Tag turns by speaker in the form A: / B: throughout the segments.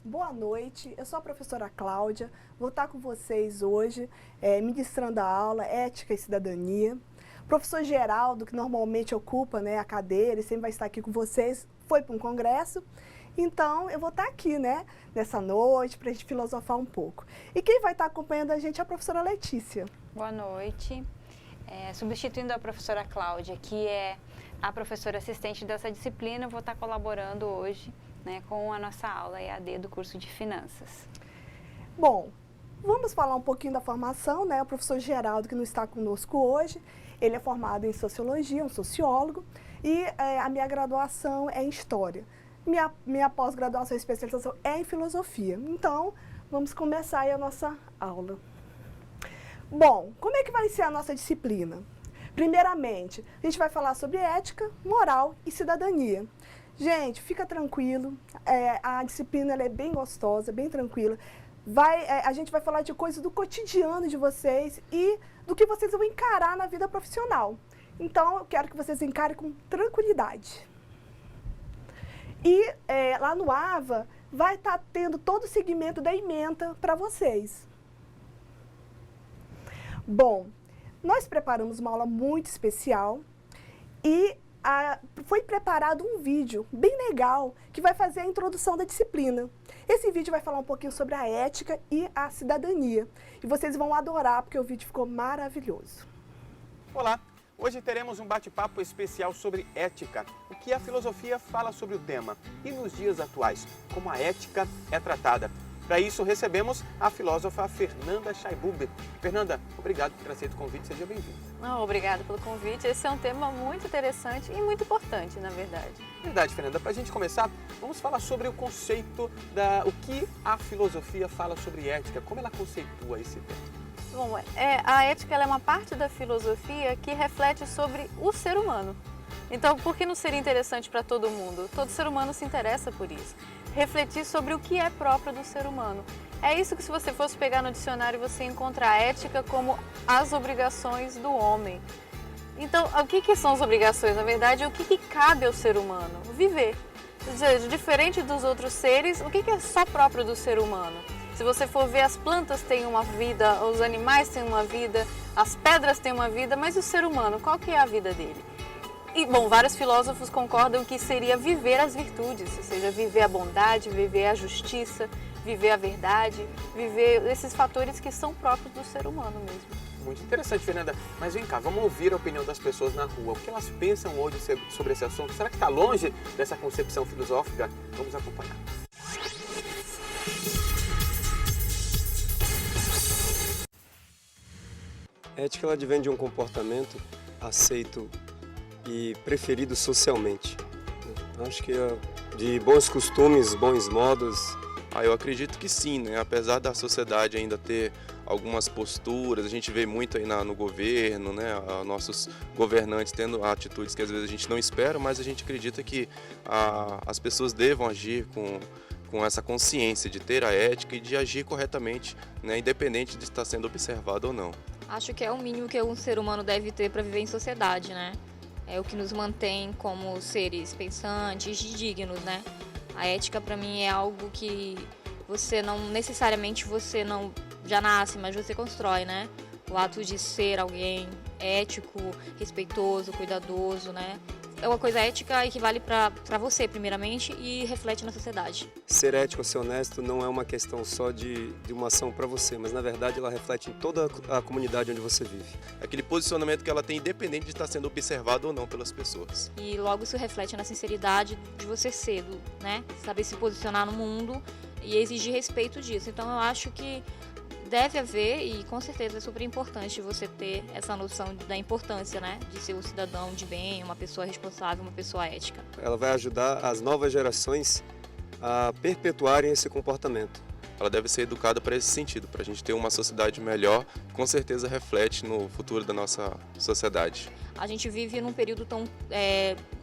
A: Boa noite, eu sou a professora Cláudia, vou estar com vocês hoje, ministrando a aula Ética e Cidadania. O professor Geraldo, que normalmente ocupa, né, a cadeira e sempre vai estar aqui com vocês, foi para um congresso, então eu vou estar aqui, né, nessa noite para a gente filosofar um pouco. E quem vai estar acompanhando a gente é a professora Letícia.
B: Boa noite, substituindo a professora Cláudia, que é a professora assistente dessa disciplina, eu vou estar colaborando hoje, né, com a nossa aula EAD do curso de Finanças.
A: Bom, vamos falar um pouquinho da formação, né? O professor Geraldo, que não está conosco hoje, ele é formado em Sociologia, um sociólogo, e a minha graduação é em História. Minha pós-graduação e especialização é em Filosofia. Então, vamos começar aí a nossa aula. Bom, como é que vai ser a nossa disciplina? Primeiramente, a gente vai falar sobre ética, moral e cidadania. Gente, fica tranquilo, a disciplina ela é bem gostosa, bem tranquila. A gente vai falar de coisas do cotidiano de vocês e do que vocês vão encarar na vida profissional. Então, eu quero que vocês encarem com tranquilidade. E lá no AVA vai estar tendo todo o segmento da ementa para vocês. Bom, nós preparamos uma aula muito especial e foi preparado um vídeo bem legal que vai fazer a introdução da disciplina. Esse vídeo vai falar um pouquinho sobre a ética e a cidadania. E vocês vão adorar, porque o vídeo ficou maravilhoso.
C: Olá! Hoje teremos um bate-papo especial sobre ética. O que a filosofia fala sobre o tema e nos dias atuais, como a ética é tratada. Para isso, recebemos a filósofa Fernanda Chaiboub. Fernanda, obrigado por ter aceito o convite, seja bem-vinda.
D: Obrigada pelo convite. Esse é um tema muito interessante e muito importante, na verdade.
C: Verdade, Fernanda. Para a gente começar, vamos falar sobre o conceito o que a filosofia fala sobre ética, como ela conceitua esse tema.
D: Bom, a ética ela é uma parte da filosofia que reflete sobre o ser humano. Então, por que não seria interessante para todo mundo? Todo ser humano se interessa por isso. Refletir sobre o que é próprio do ser humano. É isso que, se você fosse pegar no dicionário, você encontra a ética como as obrigações do homem. Então, o que são as obrigações? Na verdade, o que cabe ao ser humano? Viver. Ou seja, diferente dos outros seres, o que é só próprio do ser humano? Se você for ver, as plantas têm uma vida, os animais têm uma vida, as pedras têm uma vida, mas o ser humano, qual que é a vida dele? E, bom, vários filósofos concordam que seria viver as virtudes, ou seja, viver a bondade, viver a justiça, viver a verdade, viver esses fatores que são próprios do ser humano mesmo.
C: Muito interessante, Fernanda. Mas vem cá, vamos ouvir a opinião das pessoas na rua. O que elas pensam hoje sobre esse assunto? Será que está longe dessa concepção filosófica? Vamos acompanhar.
E: A ética ela advém de um comportamento aceito e preferido socialmente. Acho que de bons costumes, bons modos.
F: Eu acredito que sim, né? Apesar da sociedade ainda ter algumas posturas, a gente vê muito aí no governo, né? Nossos governantes tendo atitudes que às vezes a gente não espera, mas a gente acredita que as pessoas devam agir com essa consciência de ter a ética e de agir corretamente, né? Independente de estar sendo observado ou não.
G: Acho que é o mínimo que um ser humano deve ter para viver em sociedade, né? É o que nos mantém como seres pensantes e dignos, né? A ética para mim é algo que você não já nasce, mas você constrói, né? O ato de ser alguém ético, respeitoso, cuidadoso, né? É uma coisa ética que vale para você, primeiramente, e reflete na sociedade.
E: Ser ético, ser honesto não é uma questão só de uma ação para você, mas na verdade ela reflete em toda a comunidade onde você vive.
F: Aquele posicionamento que ela tem independente de estar sendo observado ou não pelas pessoas.
G: E logo isso reflete na sinceridade de você ser, né? Saber se posicionar no mundo e exigir respeito disso. Então eu acho que deve haver, e com certeza é super importante você ter essa noção da importância, né, de ser um cidadão de bem, uma pessoa responsável, uma pessoa ética.
E: Ela vai ajudar as novas gerações a perpetuarem esse comportamento.
F: ela deve ser educada para esse sentido, para a gente ter uma sociedade melhor, com certeza reflete no futuro da nossa sociedade.
G: A gente vive num período tão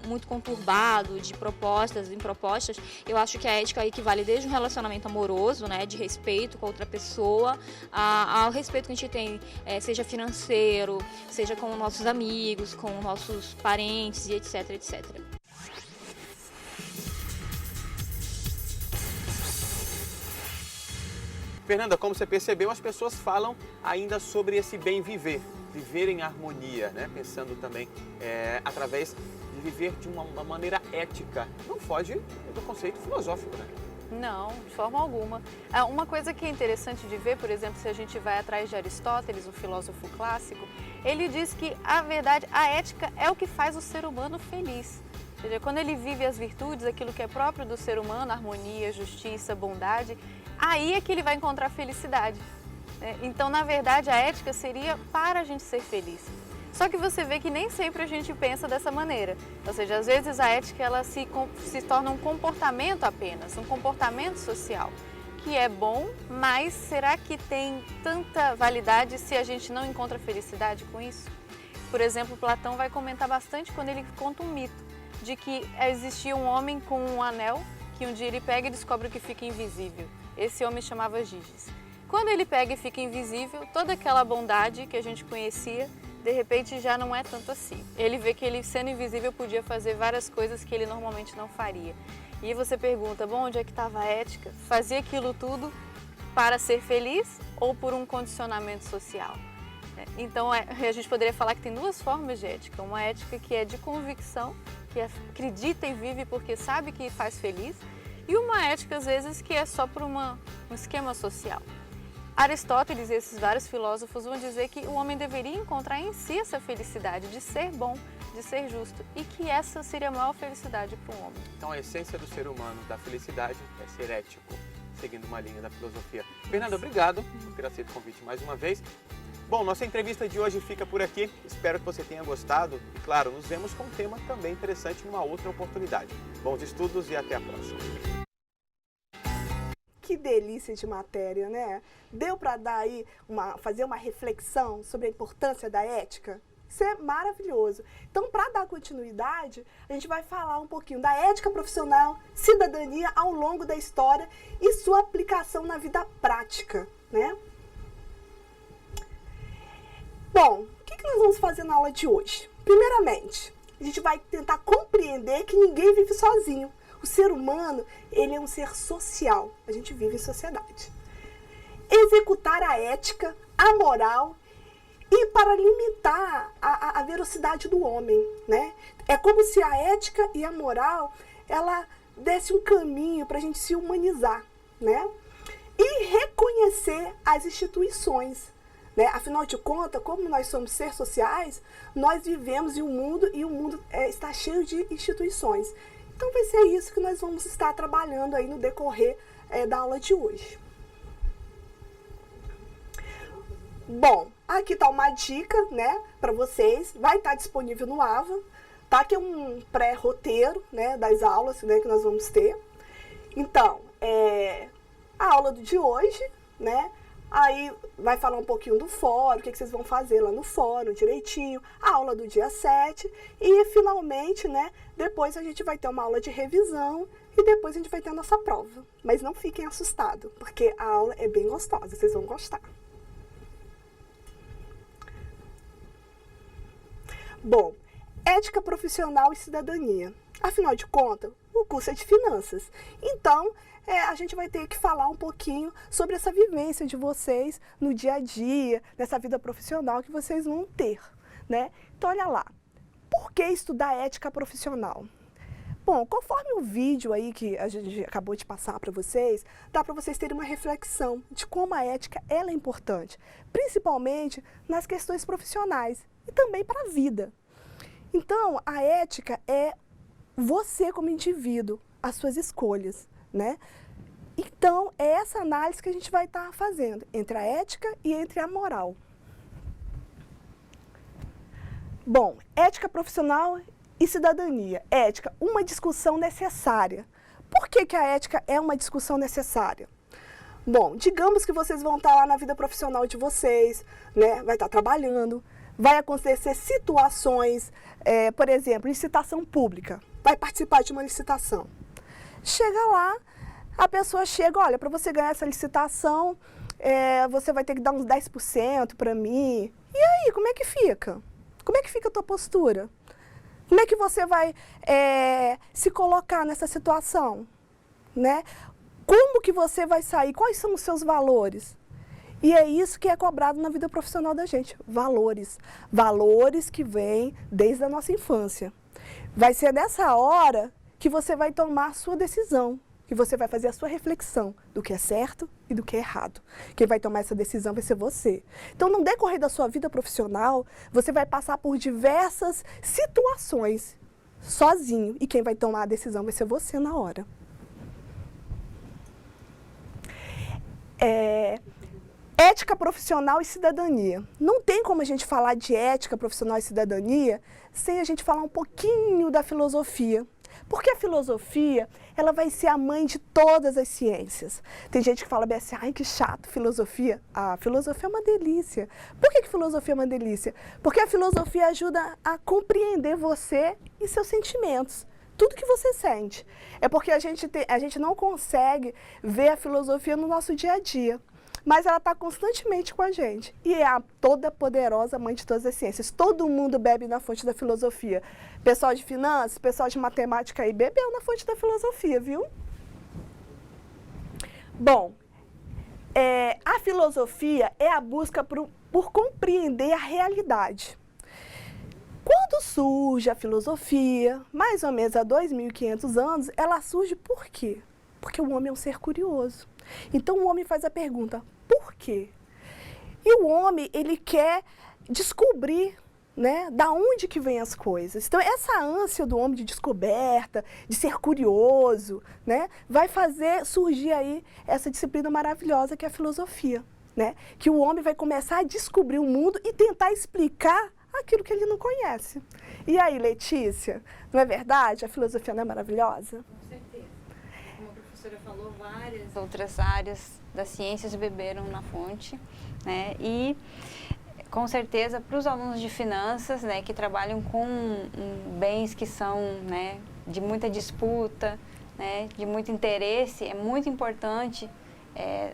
G: muito conturbado de propostas e impropostas. Eu acho que a ética equivale desde um relacionamento amoroso, né, de respeito com a outra pessoa, ao respeito que a gente tem, seja financeiro, seja com nossos amigos, com nossos parentes e etc, etc.
C: Fernanda, como você percebeu, as pessoas falam ainda sobre esse bem viver, viver em harmonia, né? Pensando também através de viver de uma maneira ética. Não foge do conceito filosófico, né?
D: Não, de forma alguma. Uma coisa que é interessante de ver, por exemplo, se a gente vai atrás de Aristóteles, um filósofo clássico, ele diz que, a verdade, a ética é o que faz o ser humano feliz. Ou seja, quando ele vive as virtudes, aquilo que é próprio do ser humano, harmonia, justiça, bondade, aí é que ele vai encontrar felicidade. Então, na verdade, a ética seria para a gente ser feliz. Só que você vê que nem sempre a gente pensa dessa maneira. Ou seja, às vezes a ética ela se torna um comportamento apenas, um comportamento social, que é bom, mas será que tem tanta validade se a gente não encontra felicidade com isso? Por exemplo, Platão vai comentar bastante quando ele conta um mito de que existia um homem com um anel que um dia ele pega e descobre que fica invisível. Esse homem chamava Giges. Quando ele pega e fica invisível, toda aquela bondade que a gente conhecia, de repente já não é tanto assim. Ele vê que ele, sendo invisível, podia fazer várias coisas que ele normalmente não faria. E você pergunta, bom, onde é que estava a ética? Fazia aquilo tudo para ser feliz ou por um condicionamento social? Então, a gente poderia falar que tem duas formas de ética. Uma ética que é de convicção, que acredita e vive porque sabe que faz feliz, e uma ética, às vezes, que é só por um esquema social. Aristóteles e esses vários filósofos vão dizer que o homem deveria encontrar em si essa felicidade de ser bom, de ser justo, e que essa seria a maior felicidade para o homem.
C: Então, a essência do ser humano, da felicidade, é ser ético, seguindo uma linha da filosofia. Fernanda, obrigado por ter aceito o convite mais uma vez. Bom, nossa entrevista de hoje fica por aqui. Espero que você tenha gostado. E, claro, nos vemos com um tema também interessante numa outra oportunidade. Bons estudos e até a próxima.
A: Que delícia de matéria, né? Deu para dar aí fazer uma reflexão sobre a importância da ética? Isso é maravilhoso. Então, para dar continuidade, a gente vai falar um pouquinho da ética profissional, cidadania ao longo da história e sua aplicação na vida prática, né? Bom, o que nós vamos fazer na aula de hoje? Primeiramente, a gente vai tentar compreender que ninguém vive sozinho. O ser humano, ele é um ser social. A gente vive em sociedade. Executar a ética, a moral e para limitar a velocidade do homem, né? É como se a ética e a moral, ela desse um caminho para a gente se humanizar, né? E reconhecer as instituições. Né? Afinal de contas, como nós somos seres sociais, nós vivemos em um mundo e o mundo está cheio de instituições. Então vai ser isso que nós vamos estar trabalhando aí no decorrer da aula de hoje. Bom, aqui está uma dica, né, para vocês. Vai estar disponível no AVA, tá? Que é um pré-roteiro, né, das aulas, né, que nós vamos ter. Então, a aula de hoje, né? Aí vai falar um pouquinho do fórum, o que vocês vão fazer lá no fórum direitinho, a aula do dia 7 e finalmente, né, depois a gente vai ter uma aula de revisão e depois a gente vai ter a nossa prova. Mas não fiquem assustados, porque a aula é bem gostosa, vocês vão gostar. Bom, ética profissional e cidadania. Afinal de contas, o curso é de finanças. Então, a gente vai ter que falar um pouquinho sobre essa vivência de vocês no dia a dia, nessa vida profissional que vocês vão ter, né? Então, olha lá. Por que estudar ética profissional? Bom, conforme o vídeo aí que a gente acabou de passar para vocês, dá para vocês terem uma reflexão de como a ética ela é importante, principalmente nas questões profissionais e também para a vida. Então, a ética é você como indivíduo, as suas escolhas, né? Então, é essa análise que a gente vai estar fazendo entre a ética e entre a moral. Bom, ética profissional e cidadania. Ética, uma discussão necessária. Por que a ética é uma discussão necessária? Bom, digamos que vocês vão estar lá na vida profissional de vocês, né? Vai estar trabalhando, vai acontecer situações, por exemplo, licitação pública. Vai participar de uma licitação. Chega lá, a pessoa chega, olha, para você ganhar essa licitação, você vai ter que dar uns 10% para mim. E aí, como é que fica? Como é que fica a tua postura? Como é que você vai se colocar nessa situação? Né? Como que você vai sair? Quais são os seus valores? E é isso que é cobrado na vida profissional da gente, valores. Valores que vêm desde a nossa infância. Vai ser nessa hora que você vai tomar a sua decisão, que você vai fazer a sua reflexão do que é certo e do que é errado. Quem vai tomar essa decisão vai ser você. Então, no decorrer da sua vida profissional, você vai passar por diversas situações sozinho e quem vai tomar a decisão vai ser você na hora. Ética profissional e cidadania. Não tem como a gente falar de ética profissional e cidadania sem a gente falar um pouquinho da filosofia. Porque a filosofia, ela vai ser a mãe de todas as ciências. Tem gente que fala bem assim, ai que chato, filosofia. A filosofia é uma delícia. Por que filosofia é uma delícia? Porque a filosofia ajuda a compreender você e seus sentimentos. Tudo que você sente. É porque a gente não consegue ver a filosofia no nosso dia a dia. Mas ela está constantemente com a gente. E é a toda poderosa mãe de todas as ciências. Todo mundo bebe na fonte da filosofia. Pessoal de finanças, pessoal de matemática aí, bebeu na fonte da filosofia, viu? Bom, a filosofia é a busca por compreender a realidade. Quando surge a filosofia, mais ou menos há 2.500 anos, ela surge por quê? Porque o homem é um ser curioso. Então o homem faz a pergunta, por quê? E o homem, ele quer descobrir, né, da onde que vem as coisas. Então essa ânsia do homem de descoberta, de ser curioso, né, vai fazer surgir aí essa disciplina maravilhosa que é a filosofia, né? Que o homem vai começar a descobrir o mundo e tentar explicar aquilo que ele não conhece. E aí, Letícia, não é verdade? A filosofia não é maravilhosa?
B: Com certeza. Como a professora falou, várias outras áreas das ciências beberam na fonte, né? E, com certeza, para os alunos de finanças, né, que trabalham com bens que são, né, de muita disputa, né, de muito interesse, é muito importante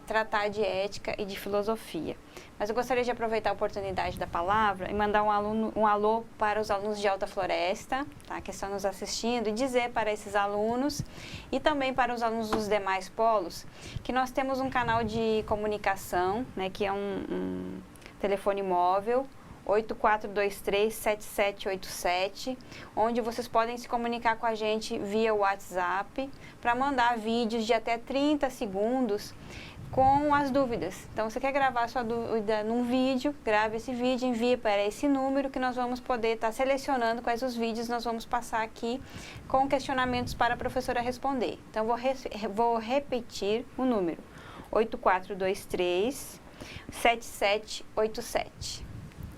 B: tratar de ética e de filosofia. Mas eu gostaria de aproveitar a oportunidade da palavra e mandar um alô para os alunos de Alta Floresta, tá, que estão nos assistindo, e dizer para esses alunos e também para os alunos dos demais polos que nós temos um canal de comunicação, né, que é um telefone móvel, 8423-7787, onde vocês podem se comunicar com a gente via WhatsApp para mandar vídeos de até 30 segundos com as dúvidas. Então, você quer gravar sua dúvida num vídeo, grave esse vídeo, envie para esse número que nós vamos poder estar selecionando quais os vídeos nós vamos passar aqui com questionamentos para a professora responder. Então, vou repetir o número, 8423-7787.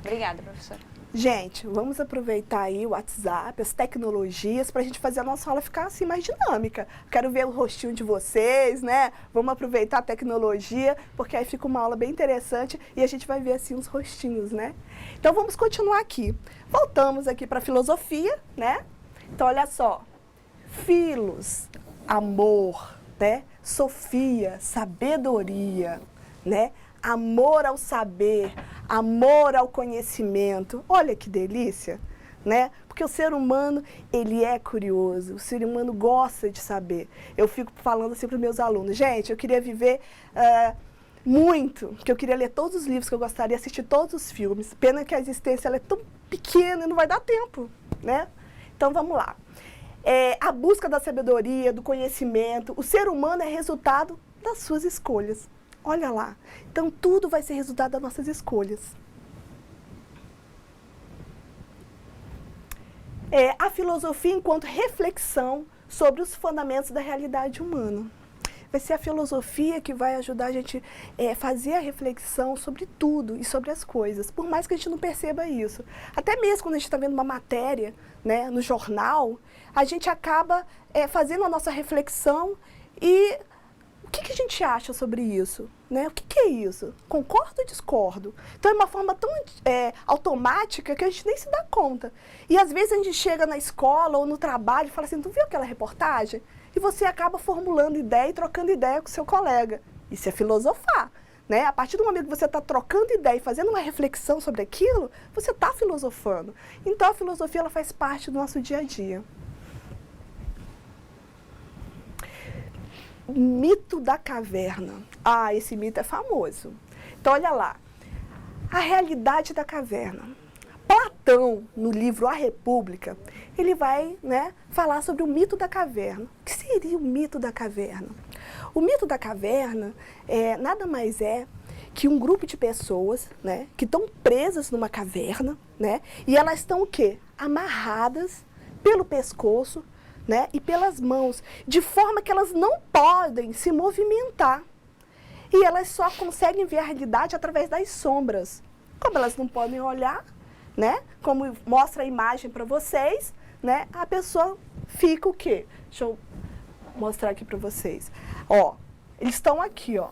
B: Obrigada, professora.
A: Gente, vamos aproveitar aí o WhatsApp, as tecnologias, para a gente fazer a nossa aula ficar assim mais dinâmica. Quero ver o rostinho de vocês, né? Vamos aproveitar a tecnologia, porque aí fica uma aula bem interessante e a gente vai ver assim os rostinhos, né? Então vamos continuar aqui. Voltamos aqui para a filosofia, né? Então olha só, filos, amor, né? Sofia, sabedoria, né? Amor ao saber, amor ao conhecimento. Olha que delícia, né? Porque o ser humano, ele é curioso, o ser humano gosta de saber. Eu fico falando assim para os meus alunos, gente, eu queria viver muito, que eu queria ler todos os livros que eu gostaria, assistir todos os filmes. Pena que a existência ela é tão pequena e não vai dar tempo, né? Então vamos lá. A busca da sabedoria, do conhecimento, o ser humano é resultado das suas escolhas. Olha lá. Então, tudo vai ser resultado das nossas escolhas. A filosofia enquanto reflexão sobre os fundamentos da realidade humana. Vai ser a filosofia que vai ajudar a gente a fazer a reflexão sobre tudo e sobre as coisas, por mais que a gente não perceba isso. Até mesmo quando a gente está vendo uma matéria, né, no jornal, a gente acaba fazendo a nossa reflexão e o que que a gente acha sobre isso? Né? O que é isso? Concordo ou discordo? Então, é uma forma tão automática que a gente nem se dá conta. E, às vezes, a gente chega na escola ou no trabalho e fala assim, tu viu aquela reportagem? E você acaba formulando ideia e trocando ideia com o seu colega. Isso é filosofar. Né? A partir do momento que você está trocando ideia e fazendo uma reflexão sobre aquilo, você está filosofando. Então, a filosofia ela faz parte do nosso dia a dia. Mito da caverna. Ah, esse mito é famoso. Então, olha lá. A realidade da caverna. Platão, no livro A República, ele vai, né, falar sobre o mito da caverna. O que seria o mito da caverna? O mito da caverna nada mais é que um grupo de pessoas, né, que estão presas numa caverna, né, e elas estão o quê? Amarradas pelo pescoço, né, e pelas mãos, de forma que elas não podem se movimentar. E elas só conseguem ver a realidade através das sombras. Como elas não podem olhar, né, como mostra a imagem para vocês, né, a pessoa fica o quê? Deixa eu mostrar aqui para vocês. Ó, eles estão aqui, ó.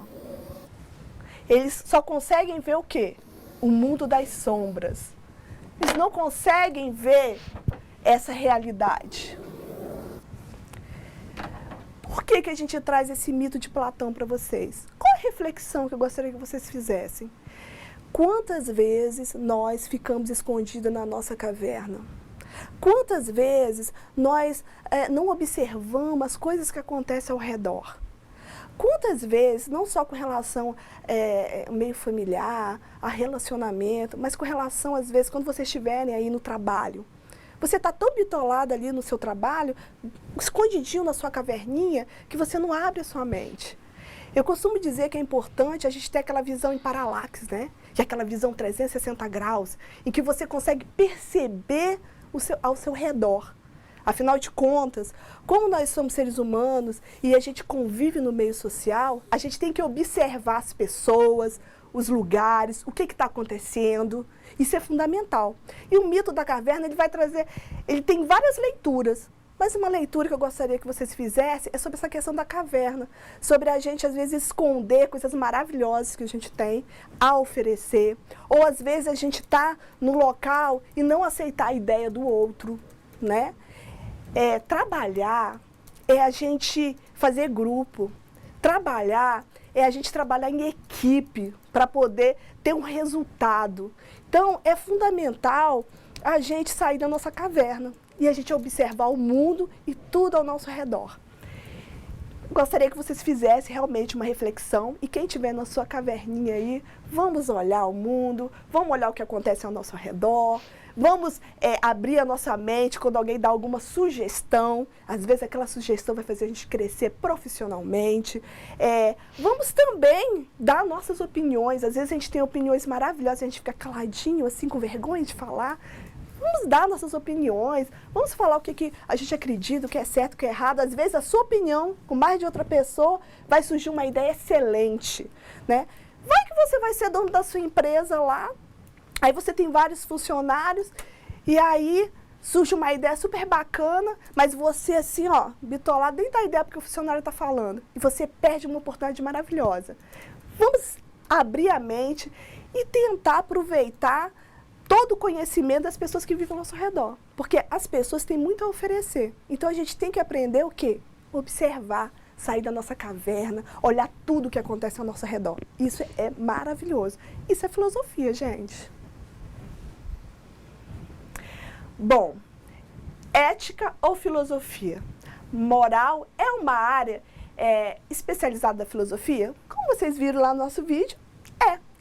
A: Eles só conseguem ver o quê? O mundo das sombras. Eles não conseguem ver essa realidade. Por que que a gente traz esse mito de Platão para vocês? Qual a reflexão que eu gostaria que vocês fizessem? Quantas vezes nós ficamos escondidos na nossa caverna? Quantas vezes nós não observamos as coisas que acontecem ao redor? Quantas vezes, não só com relação ao meio familiar, a relacionamento, mas com relação, às vezes, quando vocês estiverem aí no trabalho, você está tão bitolado ali no seu trabalho, escondidinho na sua caverninha, que você não abre a sua mente. Eu costumo dizer que é importante a gente ter aquela visão em paralaxe, né? Que é aquela visão 360 graus, em que você consegue perceber ao seu redor. Afinal de contas, como nós somos seres humanos e a gente convive no meio social, a gente tem que observar as pessoas, os lugares, o que está acontecendo. Isso é fundamental. E o mito da caverna, ele tem várias leituras. Mas uma leitura que eu gostaria que vocês fizessem é sobre essa questão da caverna. Sobre a gente, às vezes, esconder coisas maravilhosas que a gente tem a oferecer. Ou, às vezes, a gente está no local e não aceitar a ideia do outro, né? Trabalhar é a gente fazer grupo. Trabalhar é a gente trabalhar em equipe para poder ter um resultado. Então, é fundamental a gente sair da nossa caverna e a gente observar o mundo e tudo ao nosso redor. Gostaria que vocês fizessem realmente uma reflexão e quem estiver na sua caverninha aí, vamos olhar o mundo, vamos olhar o que acontece ao nosso redor, vamos abrir a nossa mente quando alguém dá alguma sugestão. Às vezes aquela sugestão vai fazer a gente crescer profissionalmente. Vamos também dar nossas opiniões. Às vezes a gente tem opiniões maravilhosas, a gente fica caladinho, assim, com vergonha de falar. Vamos dar nossas opiniões, vamos falar o que a gente acredita, o que é certo, o que é errado. Às vezes a sua opinião, com mais de outra pessoa, vai surgir uma ideia excelente, né? Vai que você vai ser dono da sua empresa lá, aí você tem vários funcionários, e aí surge uma ideia super bacana, mas você assim, ó, bitolado dentro da ideia porque o funcionário está falando, e você perde uma oportunidade maravilhosa. Vamos abrir a mente e tentar aproveitar todo o conhecimento das pessoas que vivem ao nosso redor. Porque as pessoas têm muito a oferecer. Então, a gente tem que aprender o quê? Observar, sair da nossa caverna, olhar tudo o que acontece ao nosso redor. Isso é maravilhoso. Isso é filosofia, gente. Bom, ética ou filosofia? Moral é uma área especializada da filosofia? Como vocês viram lá no nosso vídeo,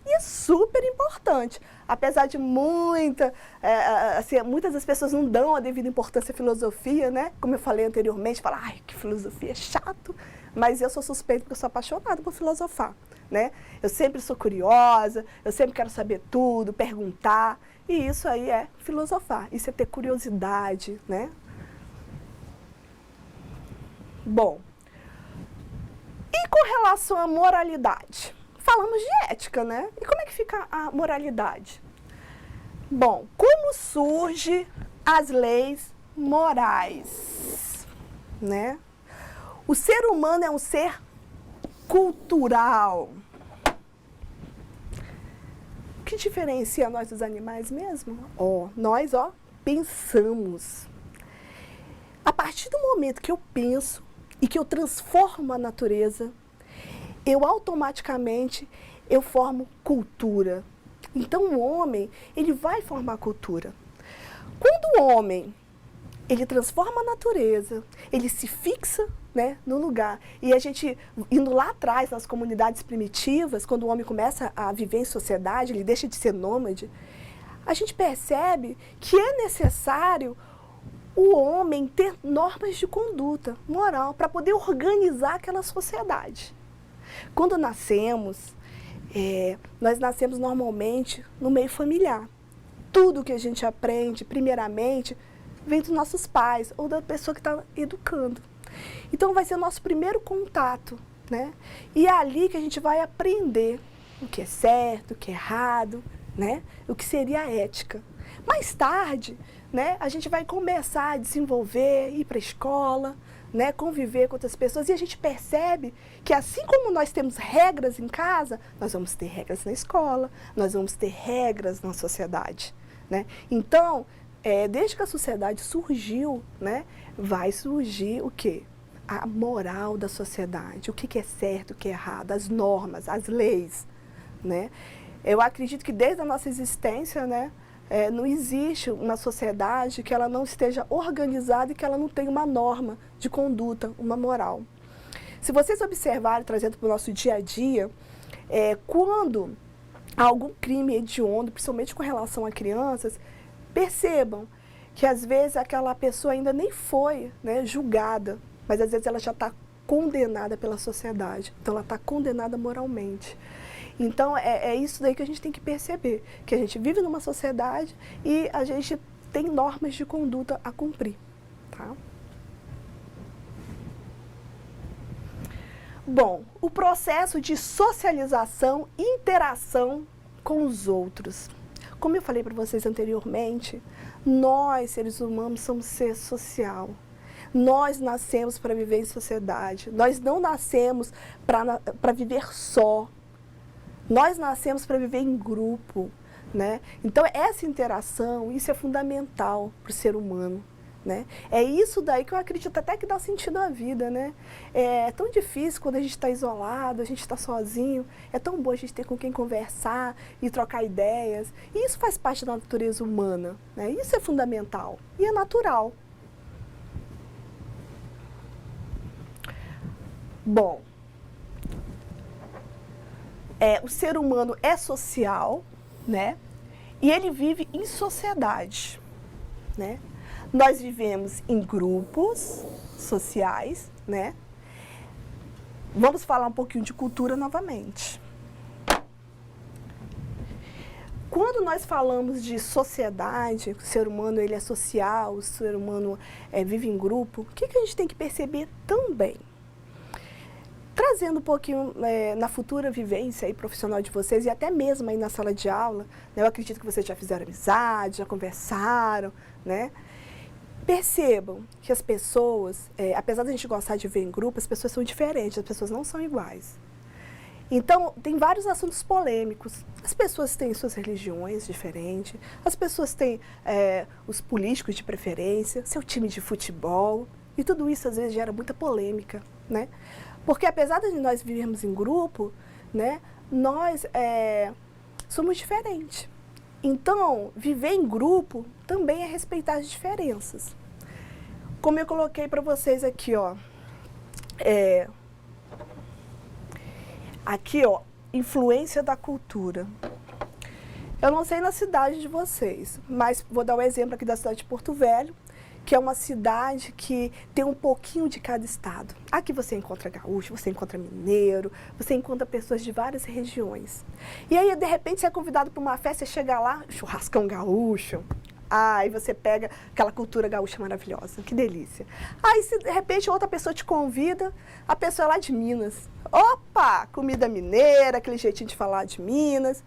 A: e é super importante. Apesar de muitas das pessoas não dão a devida importância à filosofia, né? Como eu falei anteriormente, falam, ai, que filosofia é chato. Mas eu sou suspeita porque eu sou apaixonada por filosofar, né? Eu sempre sou curiosa, eu sempre quero saber tudo, perguntar. E isso aí é filosofar, isso é ter curiosidade, né? Bom, e com relação à moralidade? Falamos de ética, né? E como é que fica a moralidade? Bom, como surgem as leis morais, né? O ser humano é um ser cultural. O que diferencia nós dos animais mesmo? Nós pensamos. A partir do momento que eu penso e que eu transformo a natureza, eu automaticamente formo cultura. Então o homem, ele vai formar cultura. Quando o homem, ele transforma a natureza, ele se fixa, né, no lugar. E a gente, indo lá atrás, nas comunidades primitivas, quando o homem começa a viver em sociedade, ele deixa de ser nômade, a gente percebe que é necessário o homem ter normas de conduta moral para poder organizar aquela sociedade. Quando nascemos, nós nascemos normalmente no meio familiar. Tudo que a gente aprende, primeiramente, vem dos nossos pais ou da pessoa que está educando. Então vai ser o nosso primeiro contato, né? E é ali que a gente vai aprender o que é certo, o que é errado, né? O que seria a ética. Mais tarde, né, a gente vai começar a desenvolver, ir para a escola, né, conviver com outras pessoas, e a gente percebe que assim como nós temos regras em casa, nós vamos ter regras na escola, nós vamos ter regras na sociedade, né? Então, desde que a sociedade surgiu, né, vai surgir o quê? A moral da sociedade, o que é certo, o que é errado, as normas, as leis, né? Eu acredito que desde a nossa existência, né, não existe uma sociedade que ela não esteja organizada e que ela não tenha uma norma de conduta, uma moral. Se vocês observarem, trazendo para o nosso dia a dia, quando há algum crime hediondo, principalmente com relação a crianças, percebam que às vezes aquela pessoa ainda nem foi, né, julgada, mas às vezes ela já está condenada pela sociedade, então ela está condenada moralmente. Então, é isso daí que a gente tem que perceber, que a gente vive numa sociedade e a gente tem normas de conduta a cumprir, tá? Bom, o processo de socialização e interação com os outros. Como eu falei para vocês anteriormente, nós, seres humanos, somos ser social. Nós nascemos para viver em sociedade, nós não nascemos para viver só. Nós nascemos para viver em grupo, né? Então, essa interação, isso é fundamental para o ser humano, né? É isso daí que eu acredito até que dá sentido à vida, né? É tão difícil quando a gente está isolado, a gente está sozinho, é tão bom a gente ter com quem conversar e trocar ideias. E isso faz parte da natureza humana, né? Isso é fundamental e é natural. Bom, o ser humano é social, né? E ele vive em sociedade, né? Nós vivemos em grupos sociais, né? Vamos falar um pouquinho de cultura novamente. Quando nós falamos de sociedade, o ser humano ele é social, o ser humano vive em grupo, o que a gente tem que perceber também? Trazendo um pouquinho na futura vivência aí, profissional de vocês e até mesmo aí na sala de aula, né, eu acredito que vocês já fizeram amizade, já conversaram, né? Percebam que as pessoas, apesar de a gente gostar de ver em grupo, as pessoas são diferentes, as pessoas não são iguais. Então, tem vários assuntos polêmicos. As pessoas têm suas religiões diferentes, as pessoas têm os políticos de preferência, seu time de futebol, e tudo isso às vezes gera muita polêmica, né? Porque apesar de nós vivermos em grupo, né, nós somos diferentes. Então, viver em grupo também é respeitar as diferenças. Como eu coloquei para vocês aqui, ó, influência da cultura. Eu não sei na cidade de vocês, mas vou dar um exemplo aqui da cidade de Porto Velho, que é uma cidade que tem um pouquinho de cada estado. Aqui você encontra gaúcho, você encontra mineiro, você encontra pessoas de várias regiões. E aí, de repente, você é convidado para uma festa, você chega lá, churrascão gaúcho. Aí você pega aquela cultura gaúcha maravilhosa, que delícia. Aí, se de repente outra pessoa te convida, a pessoa é lá de Minas. Opa, comida mineira, aquele jeitinho de falar de Minas.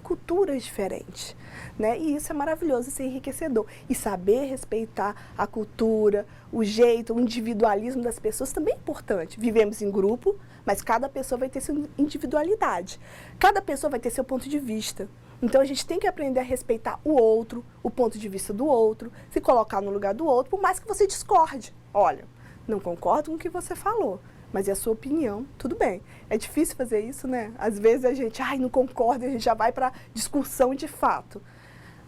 A: Culturas diferentes, né? E isso é maravilhoso, isso é enriquecedor. E saber respeitar a cultura, o jeito, o individualismo das pessoas também é importante. Vivemos em grupo, mas cada pessoa vai ter sua individualidade. Cada pessoa vai ter seu ponto de vista. Então, a gente tem que aprender a respeitar o outro, o ponto de vista do outro, se colocar no lugar do outro, por mais que você discorde. Olha, não concordo com o que você falou, mas é a sua opinião, tudo bem. É difícil fazer isso, né? Às vezes a gente, não concorda, a gente já vai para discussão de fato.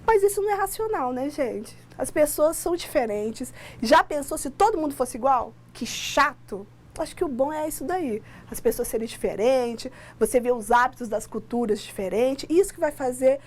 A: Mas isso não é racional, né, gente? As pessoas são diferentes. Já pensou se todo mundo fosse igual? Que chato! Acho que o bom é isso daí. As pessoas serem diferentes, você vê os hábitos das culturas diferentes. Isso que vai fazer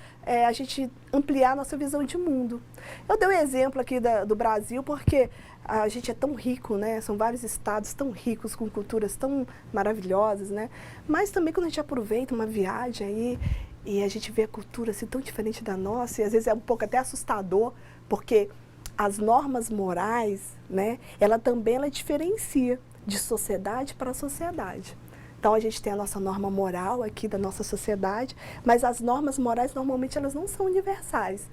A: a gente ampliar a nossa visão de mundo. Eu dei um exemplo aqui do Brasil porque a gente é tão rico, né? São vários estados tão ricos, com culturas tão maravilhosas, né? Mas também quando a gente aproveita uma viagem aí e a gente vê a cultura assim tão diferente da nossa, e às vezes é um pouco até assustador, porque as normas morais, né? Ela diferencia de sociedade para sociedade. Então, a gente tem a nossa norma moral aqui da nossa sociedade, mas as normas morais, normalmente, elas não são universais.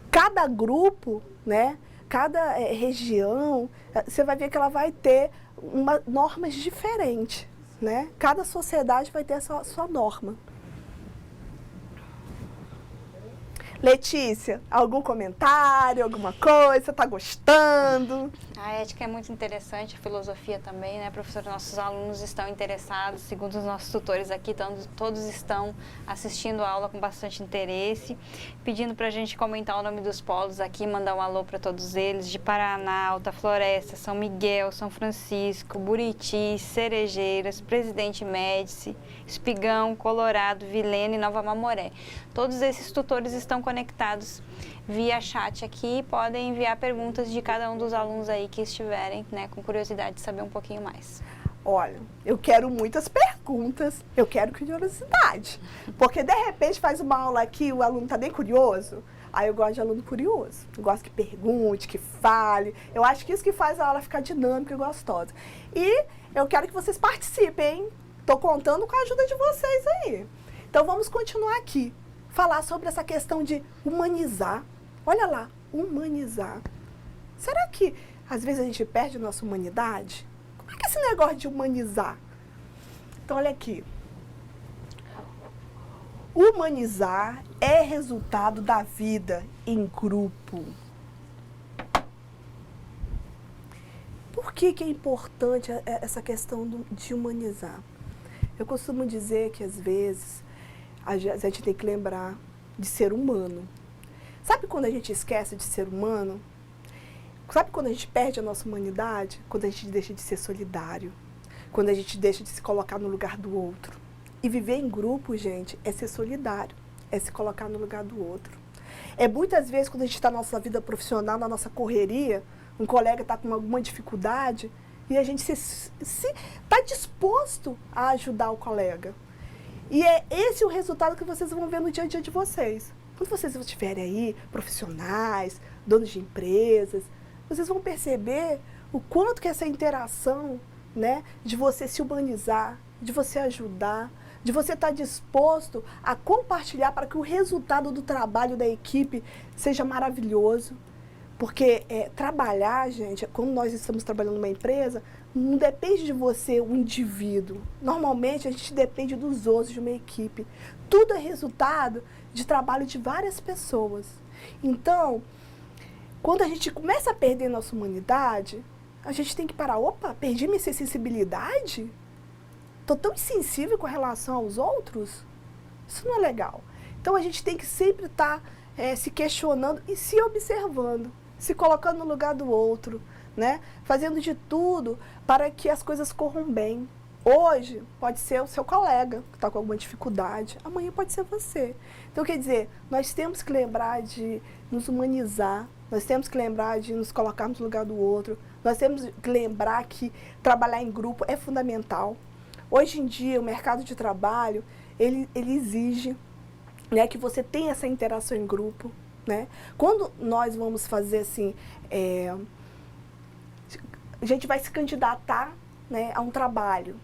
A: Cada grupo, né, cada região, você vai ver que ela vai ter normas diferentes, né? Cada sociedade vai ter a sua norma. Letícia, algum comentário, alguma coisa? Tá gostando?
B: A ética é muito interessante, a filosofia também, né, professor? Nossos alunos estão interessados, segundo os nossos tutores aqui, todos estão assistindo a aula com bastante interesse, pedindo para a gente comentar o nome dos polos aqui, mandar um alô para todos eles, de Paraná, Alta Floresta, São Miguel, São Francisco, Buriti, Cerejeiras, Presidente Médici, Espigão, Colorado, Vilena e Nova Mamoré. Todos esses tutores estão conectados via chat aqui e podem enviar perguntas de cada um dos alunos aí que estiverem, né, com curiosidade de saber um pouquinho mais.
A: Olha, eu quero muitas perguntas, eu quero curiosidade, porque de repente faz uma aula aqui e o aluno está bem curioso, aí eu gosto de aluno curioso, eu gosto que pergunte, que fale, eu acho que isso que faz a aula ficar dinâmica e gostosa. E eu quero que vocês participem, hein? Estou contando com a ajuda de vocês aí. Então vamos continuar aqui, falar sobre essa questão de humanizar. Olha lá, humanizar. Será que às vezes a gente perde a nossa humanidade? Como é que é esse negócio de humanizar? Então olha aqui. Humanizar é resultado da vida em grupo. Por que é importante essa questão de humanizar? Eu costumo dizer que às vezes a gente tem que lembrar de ser humano. Sabe quando a gente esquece de ser humano? Sabe quando a gente perde a nossa humanidade? Quando a gente deixa de ser solidário. Quando a gente deixa de se colocar no lugar do outro. E viver em grupo, gente, é ser solidário. É se colocar no lugar do outro. É muitas vezes quando a gente está na nossa vida profissional, na nossa correria, um colega está com alguma dificuldade e a gente está disposto a ajudar o colega. E é esse o resultado que vocês vão ver no dia a dia de vocês. Quando vocês estiverem aí, profissionais, donos de empresas, vocês vão perceber o quanto que essa interação, né, de você se humanizar, de você ajudar, de você estar disposto a compartilhar para que o resultado do trabalho da equipe seja maravilhoso. Porque trabalhar, gente, quando nós estamos trabalhando numa empresa, não depende de você, um indivíduo. Normalmente, a gente depende dos outros, de uma equipe. Tudo é resultado de trabalho de várias pessoas. Então, quando a gente começa a perder nossa humanidade, a gente tem que parar. Opa, perdi minha sensibilidade? Estou tão insensível com relação aos outros? Isso não é legal. Então, a gente tem que sempre estar se questionando e se observando, se colocando no lugar do outro, né? Fazendo de tudo para que as coisas corram bem. Hoje pode ser o seu colega que está com alguma dificuldade, amanhã pode ser você. Então, quer dizer, nós temos que lembrar de nos humanizar, nós temos que lembrar de nos colocarmos no lugar do outro, nós temos que lembrar que trabalhar em grupo é fundamental. Hoje em dia, o mercado de trabalho, ele exige, né, que você tenha essa interação em grupo, né? Quando nós vamos fazer assim, a gente vai se candidatar, né, a um trabalho.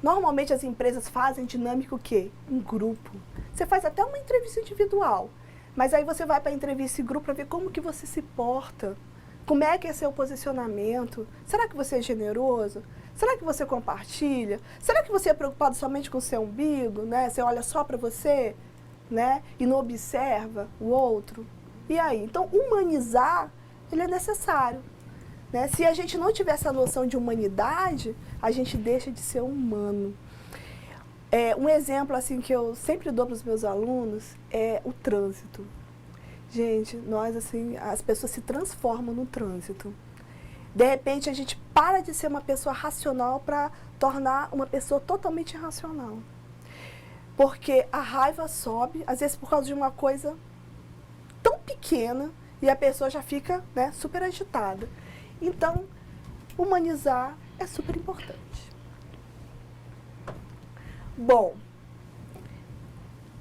A: Normalmente as empresas fazem dinâmica o quê? Em grupo. Você faz até uma entrevista individual, mas aí você vai para a entrevista em grupo para ver como que você se porta, Como é que é seu posicionamento? Será que você é generoso? Será que você compartilha? Será que você é preocupado somente com o seu umbigo, né? Você olha só para você, né? E não observa o outro? E aí? Então, humanizar, ele é necessário, né? Se a gente não tiver essa noção de humanidade, a gente deixa de ser humano. Um exemplo assim que eu sempre dou para os meus alunos é o trânsito. Gente, nós assim, as pessoas se transformam no trânsito. De repente a gente para de ser uma pessoa racional para tornar uma pessoa totalmente irracional. Porque a raiva sobe, às vezes por causa de uma coisa tão pequena, e a pessoa já fica, né, super agitada. Então, humanizar é super importante. Bom,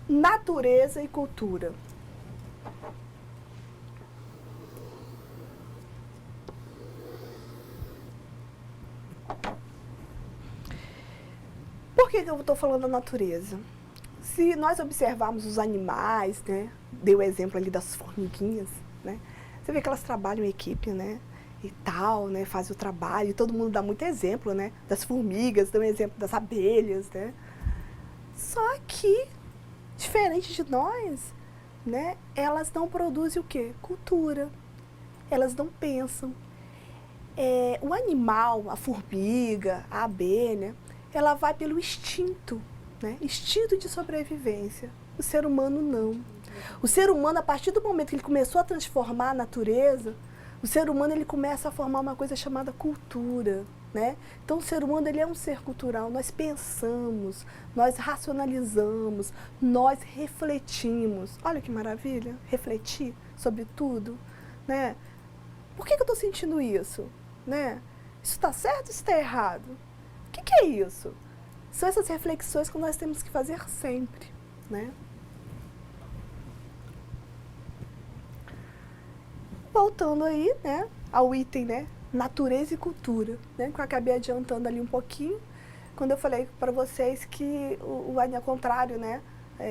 A: natureza e cultura. Por que eu estou falando da natureza? Se nós observarmos os animais, né, dei o exemplo ali das formiguinhas, né, você vê que elas trabalham em equipe, né, e tal, né, fazem o trabalho, e todo mundo dá muito exemplo, né, das formigas, dá um exemplo das abelhas, né. Só que, diferente de nós, né, elas não produzem o quê? Cultura. Elas não pensam. O animal, a formiga, a abelha, ela vai pelo instinto, né? Instinto de sobrevivência. O ser humano não. O ser humano, a partir do momento que ele começou a transformar a natureza, o ser humano ele começa a formar uma coisa chamada cultura, né? Então o ser humano ele é um ser cultural, nós pensamos, nós racionalizamos, nós refletimos. Olha que maravilha, refletir sobre tudo, né? Por que eu estou sentindo isso? Né? Isso está certo ou isso está errado? O que é isso? São essas reflexões que nós temos que fazer sempre, né? Voltando aí, né, ao item, né, natureza e cultura, né, que eu acabei adiantando ali um pouquinho, quando eu falei para vocês que ao contrário, né,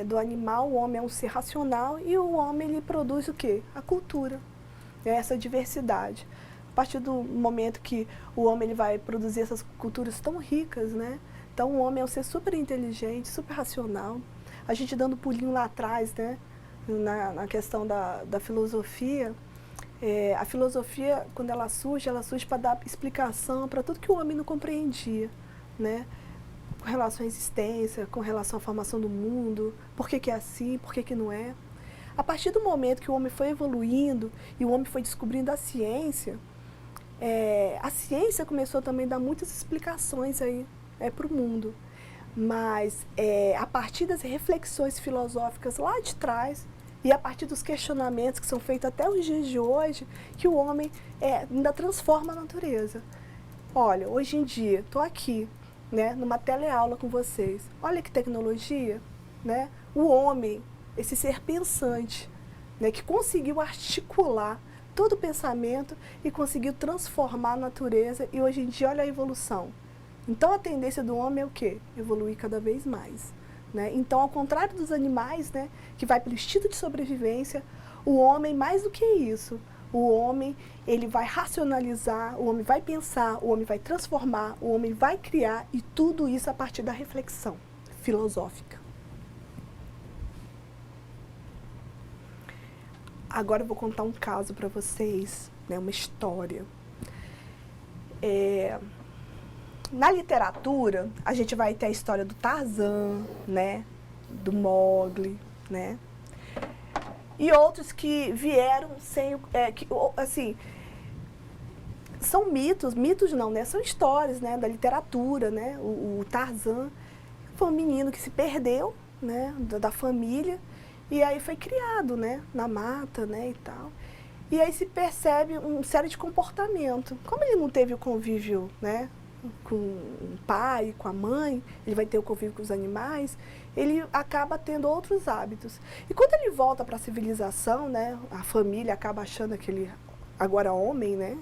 A: do animal, o homem é um ser racional e o homem ele produz o quê? A cultura, né, essa diversidade. A partir do momento que o homem ele vai produzir essas culturas tão ricas, né, então o homem é um ser super inteligente, super racional. A gente dando pulinho lá atrás, né, na questão da filosofia. A filosofia, quando ela surge para dar explicação para tudo que o homem não compreendia, né? Com relação à existência, com relação à formação do mundo, por que é assim, por que não é. A partir do momento que o homem foi evoluindo e o homem foi descobrindo a ciência começou também a dar muitas explicações aí para o mundo. Mas a partir das reflexões filosóficas lá de trás, e a partir dos questionamentos que são feitos até os dias de hoje, que o homem ainda transforma a natureza. Olha, hoje em dia, estou aqui, né, numa teleaula com vocês. Olha que tecnologia, né? O homem, esse ser pensante, né, que conseguiu articular todo o pensamento e conseguiu transformar a natureza. E hoje em dia, olha a evolução. Então, a tendência do homem é o quê? Evoluir cada vez mais. Né? Então, ao contrário dos animais, né, que vai pelo instinto de sobrevivência, o homem, mais do que isso, o homem ele vai racionalizar, o homem vai pensar, o homem vai transformar, o homem vai criar, e tudo isso a partir da reflexão filosófica. Agora eu vou contar um caso para vocês, né, uma história. Na literatura, a gente vai ter a história do Tarzan, né, do Mowgli, né, e outros que vieram sem, assim, são mitos não, né, são histórias, né, da literatura, né, o Tarzan foi um menino que se perdeu, né, da família, e aí foi criado, né, na mata, né, e tal. E aí se percebe uma série de comportamento. Como ele não teve o convívio, né, com o pai, com a mãe, ele vai ter o convívio com os animais, ele acaba tendo outros hábitos. E quando ele volta para a civilização, né, a família acaba achando que ele agora homem, né,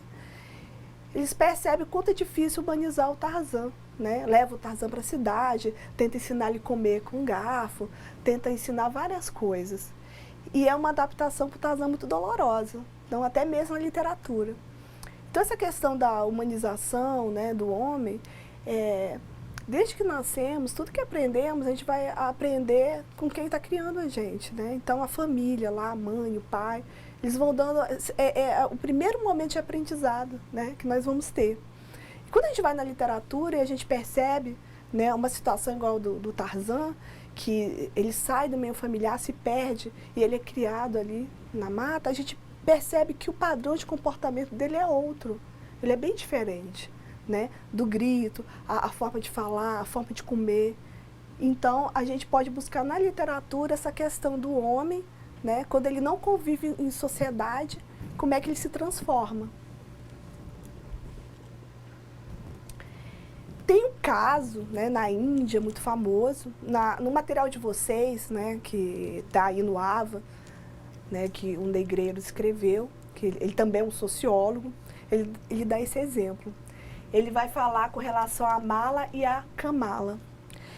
A: eles percebem o quanto é difícil humanizar o Tarzan, né, leva o Tarzan para a cidade, tenta ensinar ele a comer com um garfo, tenta ensinar várias coisas. E é uma adaptação para o Tarzan muito dolorosa, então até mesmo na literatura. Então, essa questão da humanização, né, do homem, desde que nascemos, tudo que aprendemos, a gente vai aprender com quem está criando a gente, né? Então, a família lá, a mãe, o pai, eles vão dando... o primeiro momento de aprendizado, né, que nós vamos ter. E quando a gente vai na literatura e a gente percebe, né, uma situação igual do Tarzan, que ele sai do meio familiar, se perde, e ele é criado ali na mata, a gente percebe que o padrão de comportamento dele é outro. Ele é bem diferente, né? Do grito, a forma de falar, a forma de comer. Então, a gente pode buscar na literatura essa questão do homem, né? Quando ele não convive em sociedade, como é que ele se transforma. Tem um caso, né, na Índia, muito famoso, no material de vocês, né, que está aí no AVA, né, que um negreiro escreveu, que ele também é um sociólogo, ele dá esse exemplo. Ele vai falar com relação à Mala e à Kamala.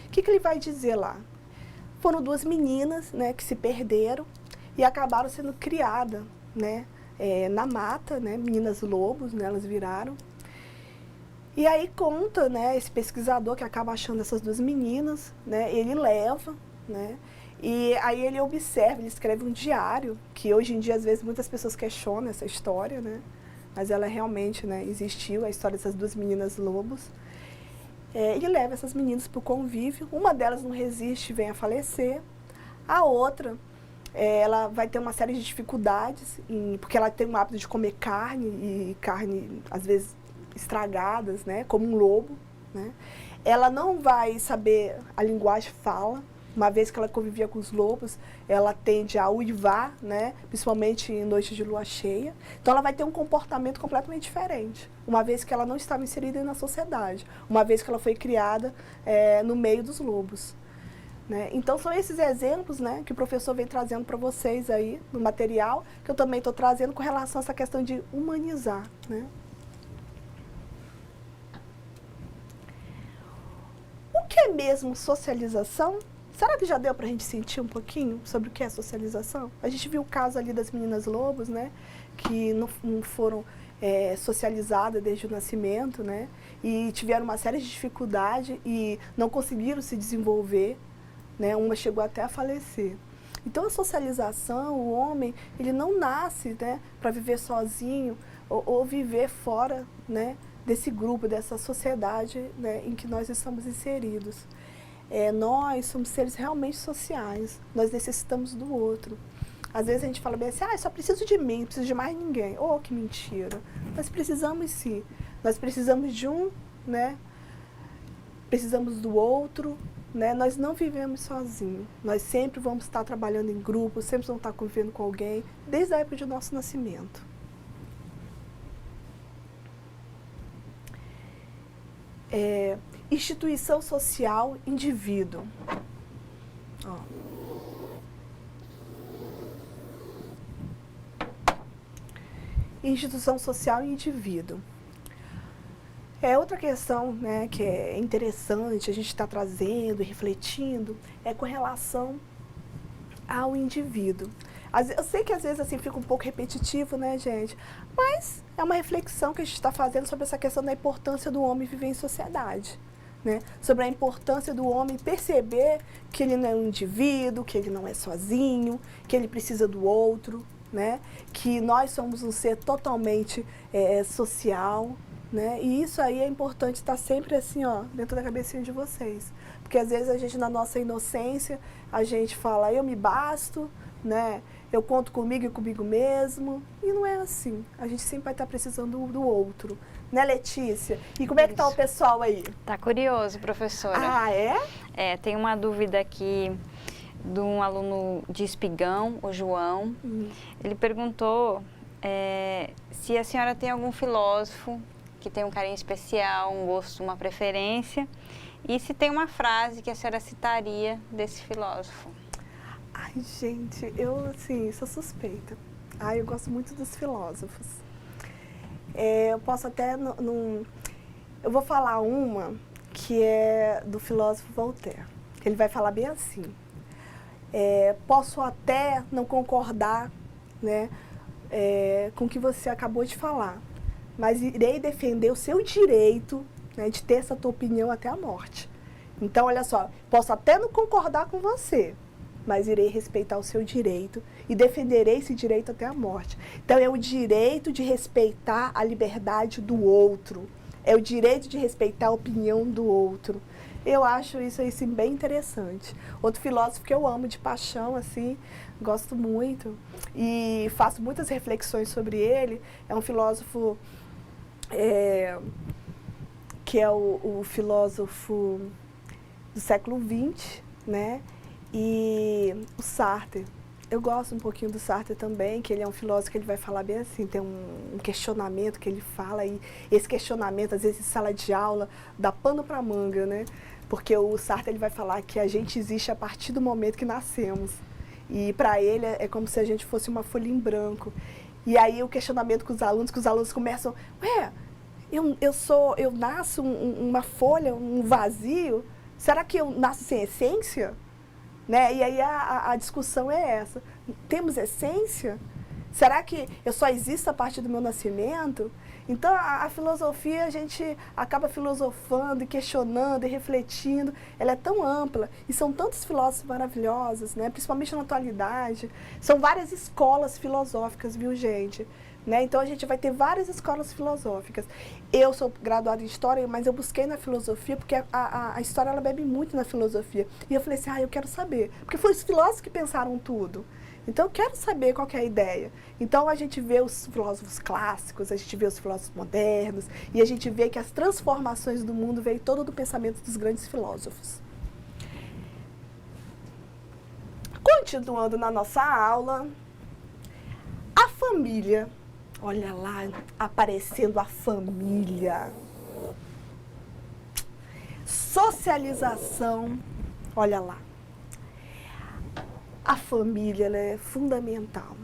A: O que ele vai dizer lá? Foram duas meninas, né, que se perderam e acabaram sendo criadas, né, na mata, né, meninas lobos, né, elas viraram. E aí conta, né, esse pesquisador que acaba achando essas duas meninas, né, ele leva, né, e aí ele observa, ele escreve um diário, que hoje em dia, às vezes, muitas pessoas questionam essa história, né, mas ela realmente, né, existiu, a história dessas duas meninas lobos. Ele leva essas meninas para o convívio, uma delas não resiste e vem a falecer, a outra, ela vai ter uma série de dificuldades, porque ela tem o hábito de comer carne, e carne, às vezes, estragadas, né, como um lobo, né. Ela não vai saber a linguagem fala, uma vez que ela convivia com os lobos, ela tende a uivar, né, principalmente em noites de lua cheia. Então ela vai ter um comportamento completamente diferente, uma vez que ela não estava inserida na sociedade, uma vez que ela foi criada no meio dos lobos. Né? Então são esses exemplos, né, que o professor vem trazendo para vocês aí no material, que eu também estou trazendo com relação a essa questão de humanizar, né? O que é mesmo socialização? Será que já deu para a gente sentir um pouquinho sobre o que é socialização? A gente viu o caso ali das meninas lobos, né, que não foram socializadas desde o nascimento, né, e tiveram uma série de dificuldades e não conseguiram se desenvolver, né, uma chegou até a falecer. Então a socialização, o homem, ele não nasce, né, para viver sozinho ou viver fora, né, desse grupo, dessa sociedade, né, em que nós estamos inseridos. Nós somos seres realmente sociais, nós necessitamos do outro. Às vezes a gente fala bem assim, eu só preciso de mim, não preciso de mais ninguém. Oh, que mentira. Nós precisamos sim, nós precisamos de um, né, precisamos do outro, né, nós não vivemos sozinhos. Nós sempre vamos estar trabalhando em grupo, sempre vamos estar convivendo com alguém, desde a época do nosso nascimento. Instituição social, indivíduo. Ó. Instituição social e indivíduo. Outra questão, né, que é interessante a gente estar trazendo e refletindo é com relação ao indivíduo. Eu sei que às vezes assim fica um pouco repetitivo, né, gente? Mas é uma reflexão que a gente está fazendo sobre essa questão da importância do homem viver em sociedade. Né? Sobre a importância do homem perceber que ele não é um indivíduo, que ele não é sozinho, que ele precisa do outro, né? Que nós somos um ser totalmente social. Né? E isso aí é importante estar sempre assim, ó, dentro da cabecinha de vocês. Porque às vezes a gente, na nossa inocência, a gente fala, eu me basto, né? Eu conto comigo e comigo mesmo. E não é assim. A gente sempre vai estar precisando do outro. Né, Letícia? E como é que tá o pessoal aí?
B: Tá curioso, professora.
A: Ah, é?
B: Tem uma dúvida aqui de um aluno de Espigão, o João. Ele perguntou se a senhora tem algum filósofo que tem um carinho especial, um gosto, uma preferência, e se tem uma frase que a senhora citaria desse filósofo.
A: Ai, gente, eu, assim, sou suspeita. Eu gosto muito dos filósofos. Eu posso até, eu vou falar uma que é do filósofo Voltaire, que ele vai falar bem assim. Posso até não concordar, né, com o que você acabou de falar, mas irei defender o seu direito, né, de ter essa tua opinião até a morte. Então, olha só, posso até não concordar com você, mas irei respeitar o seu direito e defenderei esse direito até a morte. Então, é o direito de respeitar a liberdade do outro, é o direito de respeitar a opinião do outro. Eu acho isso aí, assim, bem interessante. Outro filósofo que eu amo de paixão, assim, gosto muito e faço muitas reflexões sobre ele, é um filósofo que é o filósofo do século XX, né? E o Sartre. Eu gosto um pouquinho do Sartre também, que ele é um filósofo que ele vai falar bem assim, tem um questionamento que ele fala, e esse questionamento, às vezes, em sala de aula, dá pano para manga, né? Porque o Sartre ele vai falar que a gente existe a partir do momento que nascemos. E para ele é como se a gente fosse uma folha em branco. E aí o questionamento com os alunos começam, ué, eu nasço uma folha, um vazio, será que eu nasço sem essência? Né? E aí a discussão é essa, temos essência? Será que eu só existo a partir do meu nascimento? Então, a filosofia, a gente acaba filosofando e questionando e refletindo. Ela é tão ampla e são tantos filósofos maravilhosos, né? Principalmente na atualidade. São várias escolas filosóficas, viu, gente? Né? Então, a gente vai ter várias escolas filosóficas. Eu sou graduada em História, mas eu busquei na filosofia porque a História ela bebe muito na filosofia. E eu falei assim, eu quero saber. Porque foram os filósofos que pensaram tudo. Então, eu quero saber qual que é a ideia. Então, a gente vê os filósofos clássicos, a gente vê os filósofos modernos, e a gente vê que as transformações do mundo veio todo do pensamento dos grandes filósofos. Continuando na nossa aula, a família. Olha lá, aparecendo a família. Socialização. Olha lá. A família ela é fundamental,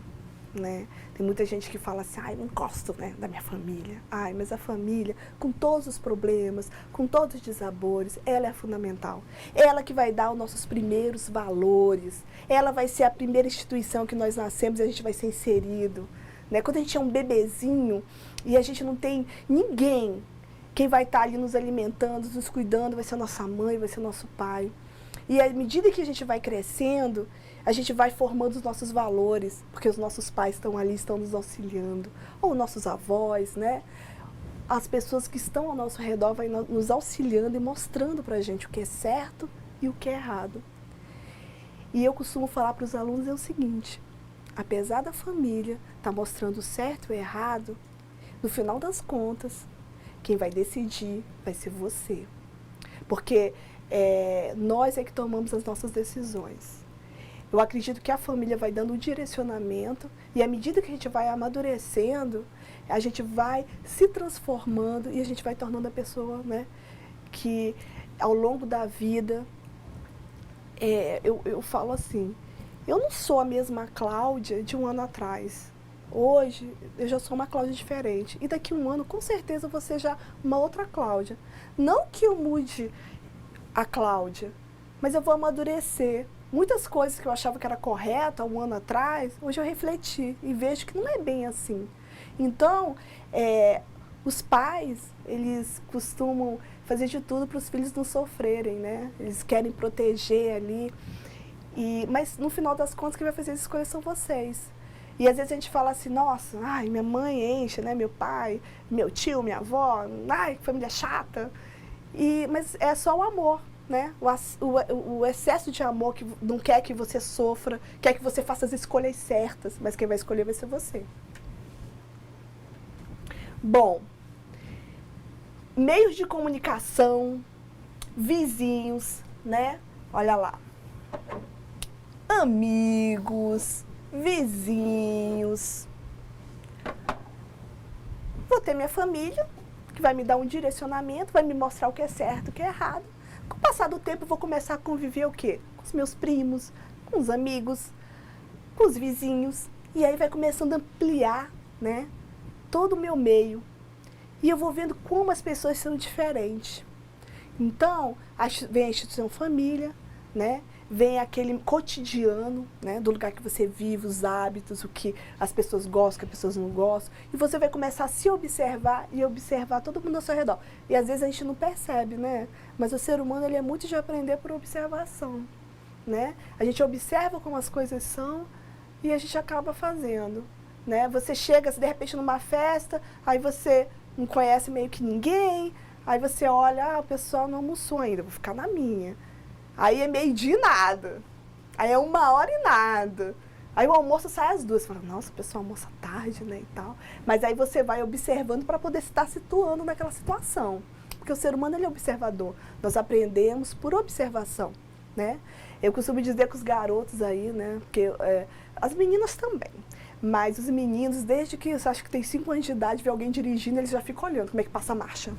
A: né? Tem muita gente que fala assim, não gosto, né, da minha família. Mas a família, com todos os problemas, com todos os desabores, ela é fundamental. Ela que vai dar os nossos primeiros valores. Ela vai ser a primeira instituição que nós nascemos e a gente vai ser inserido. Né? Quando a gente é um bebezinho e a gente não tem ninguém, quem vai estar ali nos alimentando, nos cuidando, vai ser a nossa mãe, vai ser o nosso pai. E à medida que a gente vai crescendo, a gente vai formando os nossos valores, porque os nossos pais estão ali, estão nos auxiliando, ou nossos avós, né? As pessoas que estão ao nosso redor vão nos auxiliando e mostrando para a gente o que é certo e o que é errado. E eu costumo falar para os alunos o seguinte, apesar da família estar mostrando o certo e o errado, no final das contas, quem vai decidir vai ser você. Porque nós é que tomamos as nossas decisões. Eu acredito que a família vai dando um direcionamento e à medida que a gente vai amadurecendo, a gente vai se transformando e a gente vai tornando a pessoa, né, que ao longo da vida, eu falo assim, eu não sou a mesma Cláudia de um ano atrás. Hoje, eu já sou uma Cláudia diferente. E daqui a um ano, com certeza, você já uma outra Cláudia. Não que eu mude a Cláudia, mas eu vou amadurecer. Muitas coisas que eu achava que era correto há um ano atrás, hoje eu refleti e vejo que não é bem assim. Então, os pais, eles costumam fazer de tudo para os filhos não sofrerem, né? Eles querem proteger ali. Mas, no final das contas, quem vai fazer as escolhas são vocês. E às vezes a gente fala assim, nossa, minha mãe enche, né? Meu pai, meu tio, minha avó, que família chata. Mas é só o amor. Né? O excesso de amor que não quer que você sofra, quer que você faça as escolhas certas, mas quem vai escolher vai ser você. Bom, meios de comunicação, vizinhos, né? Olha lá. Amigos, vizinhos. Vou ter minha família, que vai me dar um direcionamento, vai me mostrar o que é certo e o que é errado. Com o passar do tempo, eu vou começar a conviver o quê? Com os meus primos, com os amigos, com os vizinhos. E aí vai começando a ampliar, né, todo o meu meio. E eu vou vendo como as pessoas são diferentes. Então, vem a instituição família, né? vem aquele cotidiano, né, do lugar que você vive, os hábitos, o que as pessoas gostam, o que as pessoas não gostam. E você vai começar a se observar e observar todo mundo ao seu redor. E às vezes a gente não percebe, né? Mas o ser humano, ele é muito de aprender por observação, né? A gente observa como as coisas são e a gente acaba fazendo, né? Você chega, de repente, numa festa, aí você não conhece meio que ninguém, aí você olha, o pessoal não almoçou ainda, vou ficar na minha. Aí é meio-dia e nada. Aí é 1h e nada. Aí o almoço sai às 2. Você fala, nossa, o pessoal almoça tarde, né, e tal. Mas aí você vai observando para poder se estar situando naquela situação. Porque o ser humano, ele é observador. Nós aprendemos por observação, né? Eu costumo dizer com os garotos aí, né, porque as meninas também. Mas os meninos, desde que, eu acho que tem 5 anos de idade, vê alguém dirigindo, eles já ficam olhando como é que passa a marcha,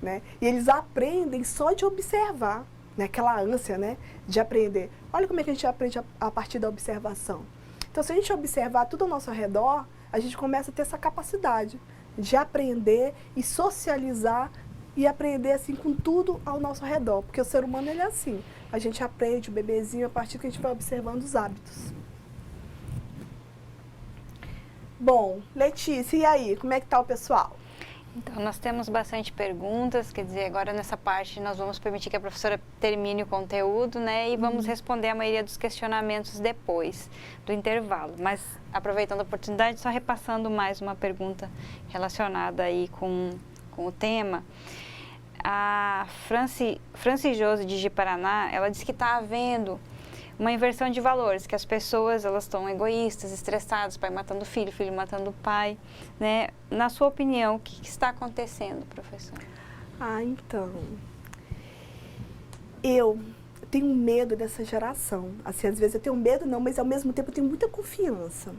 A: né? E eles aprendem só de observar. Né, aquela ânsia, né, de aprender. Olha como é que a gente aprende a partir da observação. Então, se a gente observar tudo ao nosso redor, a gente começa a ter essa capacidade de aprender e socializar e aprender assim com tudo ao nosso redor. Porque o ser humano, ele é assim. A gente aprende o bebezinho a partir que a gente vai observando os hábitos. Bom, Letícia, e aí? Como é que tá o pessoal?
B: Então, nós temos bastante perguntas, quer dizer, agora nessa parte nós vamos permitir que a professora termine o conteúdo, né, e vamos responder a maioria dos questionamentos depois do intervalo. Mas, aproveitando a oportunidade, só repassando mais uma pergunta relacionada aí com o tema. A Franci Jose de Ji-Paraná, ela disse que está havendo uma inversão de valores, que as pessoas, elas estão egoístas, estressadas, pai matando o filho matando o pai, né? Na sua opinião, o que está acontecendo, professora?
A: Então, eu tenho medo dessa geração. Assim, às vezes eu tenho medo não, mas ao mesmo tempo eu tenho muita confiança.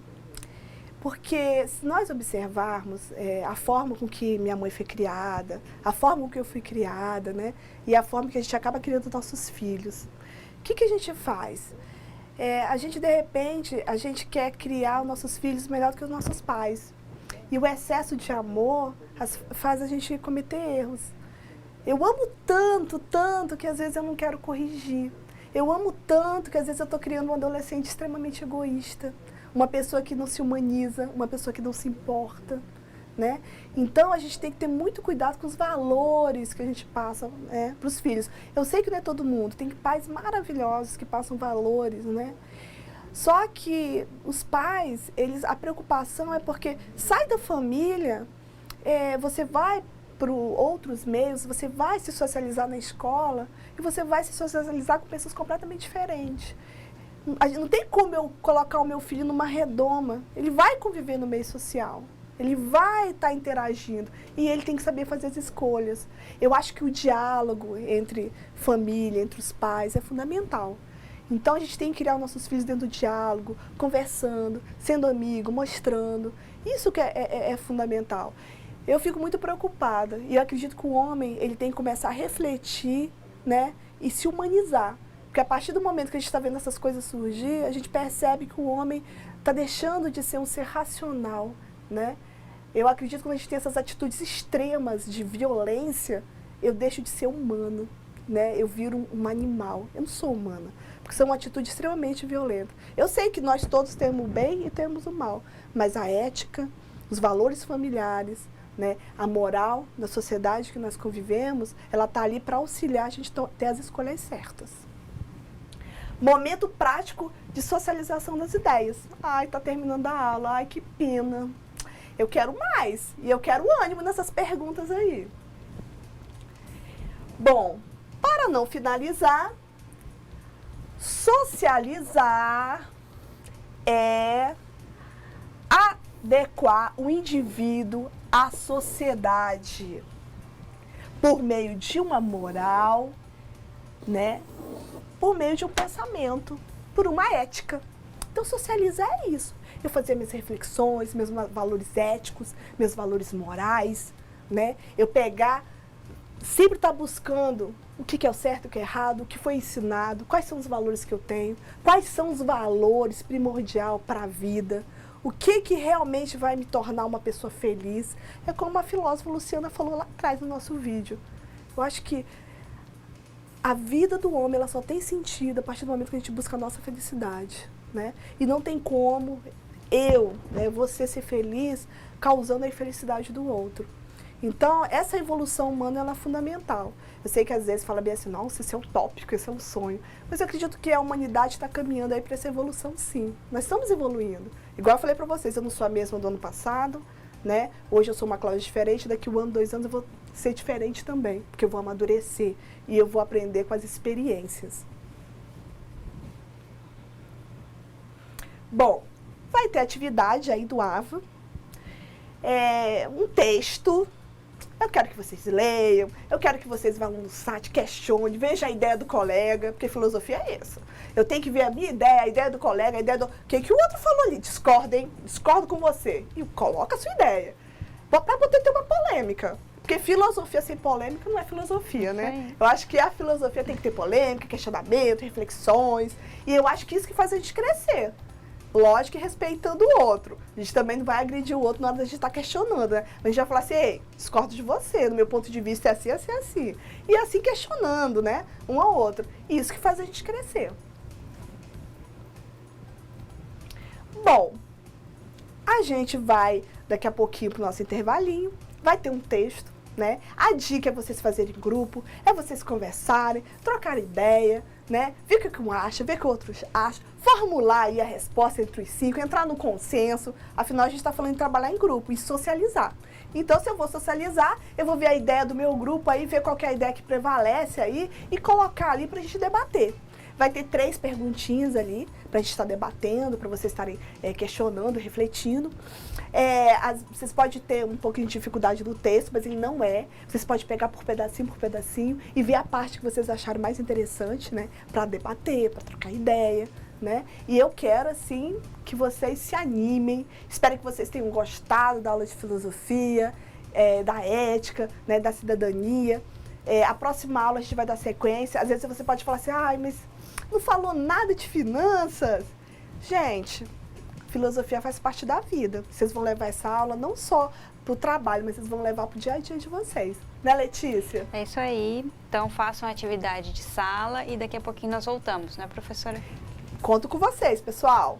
A: Porque se nós observarmos a forma com que minha mãe foi criada, a forma com que eu fui criada, né? E a forma que a gente acaba criando nossos filhos. O que a gente faz? A gente, de repente, a gente quer criar os nossos filhos melhor do que os nossos pais. E o excesso de amor faz a gente cometer erros. Eu amo tanto, tanto, que às vezes eu não quero corrigir. Eu amo tanto que às vezes eu estou criando um adolescente extremamente egoísta. Uma pessoa que não se humaniza, uma pessoa que não se importa, né? Então, a gente tem que ter muito cuidado com os valores que a gente passa para os filhos. Eu sei que não é todo mundo, tem pais maravilhosos que passam valores, né? Só que os pais, a preocupação é porque sai da família, você vai para outros meios, você vai se socializar na escola e você vai se socializar com pessoas completamente diferentes. Não tem como eu colocar o meu filho numa redoma, ele vai conviver no meio social. Ele vai estar interagindo e ele tem que saber fazer as escolhas. Eu acho que o diálogo entre família, entre os pais é fundamental. Então a gente tem que criar os nossos filhos dentro do diálogo, conversando, sendo amigo, mostrando. Isso que é fundamental. Eu fico muito preocupada e eu acredito que o homem ele tem que começar a refletir, né, e se humanizar. Porque a partir do momento que a gente está vendo essas coisas surgir, a gente percebe que o homem está deixando de ser um ser racional. Né? Eu acredito que quando a gente tem essas atitudes extremas de violência, eu deixo de ser humano, né? Eu viro um animal. Eu não sou humana, porque são atitudes extremamente violentas. Eu sei que nós todos temos o bem e temos o mal, mas a ética, os valores familiares, né? A moral da sociedade que nós convivemos, ela está ali para auxiliar a gente ter as escolhas certas. Momento prático de socialização das ideias. Ai, está terminando a aula, ai, que pena. Eu quero mais, e eu quero ânimo nessas perguntas aí. Bom, para não finalizar, socializar é adequar o indivíduo à sociedade por meio de uma moral, né? Por meio de um pensamento, por uma ética. Então, socializar é isso. Eu fazer minhas reflexões, meus valores éticos, meus valores morais, né? Eu sempre estar buscando o que é o certo, o que é errado, o que foi ensinado, quais são os valores que eu tenho, quais são os valores primordiais para a vida, o que realmente vai me tornar uma pessoa feliz. É como a filósofa Luciana falou lá atrás no nosso vídeo. Eu acho que a vida do homem ela só tem sentido a partir do momento que a gente busca a nossa felicidade, né? E não tem como você ser feliz causando a infelicidade do outro. Então, essa evolução humana ela é fundamental. Eu sei que às vezes fala bem assim, nossa, esse é utópico, esse é um sonho. Mas eu acredito que a humanidade está caminhando aí para essa evolução, sim. Nós estamos evoluindo. Igual eu falei para vocês, eu não sou a mesma do ano passado, né? Hoje eu sou uma Cláudia diferente, daqui 1 ano, 2 anos eu vou ser diferente também, porque eu vou amadurecer e eu vou aprender com as experiências. Bom, vai ter atividade aí do AVA, um texto. Eu quero que vocês leiam, eu quero que vocês vão no site, questionem, vejam a ideia do colega, porque filosofia é essa. Eu tenho que ver a minha ideia, a ideia do colega, a ideia do... O que o outro falou ali? Discordem, discordo com você. E coloca a sua ideia. Para poder ter uma polêmica. Porque filosofia sem polêmica não é filosofia, né? Eu acho que a filosofia tem que ter polêmica, questionamento, reflexões. E eu acho que isso que faz a gente crescer. Lógico que respeitando o outro. A gente também não vai agredir o outro na hora da gente estar questionando, né? A gente vai falar assim, ei, discordo de você, no meu ponto de vista é assim, assim, assim. E assim questionando, né? Um ao outro. Isso que faz a gente crescer. Bom, a gente vai daqui a pouquinho pro nosso intervalinho, vai ter um texto, né? A dica é vocês fazerem grupo, é vocês conversarem, trocar ideia, né? Ver o que um acha, ver o que o outro acha, formular aí a resposta entre os 5, entrar no consenso. Afinal, a gente está falando de trabalhar em grupo e socializar. Então, se eu vou socializar, eu vou ver a ideia do meu grupo aí, ver qual que é a ideia que prevalece aí e colocar ali para a gente debater. Vai ter 3 perguntinhas ali para a gente estar debatendo, para vocês estarem questionando, refletindo. Vocês podem ter um pouquinho de dificuldade no texto, mas ele não é. Vocês podem pegar por pedacinho e ver a parte que vocês acharem mais interessante, né? Para debater, para trocar ideia, né? E eu quero, assim, que vocês se animem. Espero que vocês tenham gostado da aula de filosofia, da ética, né? Da cidadania. A próxima aula a gente vai dar sequência. Às vezes você pode falar assim, ai, mas não falou nada de finanças. Gente, filosofia faz parte da vida. Vocês vão levar essa aula não só para o trabalho, mas vocês vão levar para o dia a dia de vocês. Né, Letícia?
B: É isso aí. Então, façam atividade de sala e daqui a pouquinho nós voltamos, né, professora?
A: Conto com vocês, pessoal.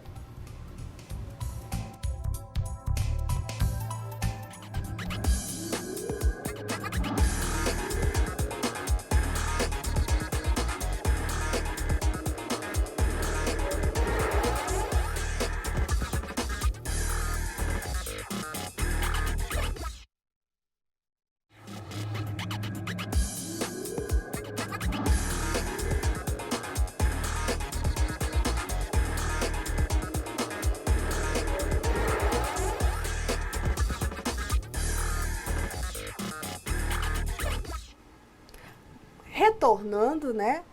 A: Retornando, né?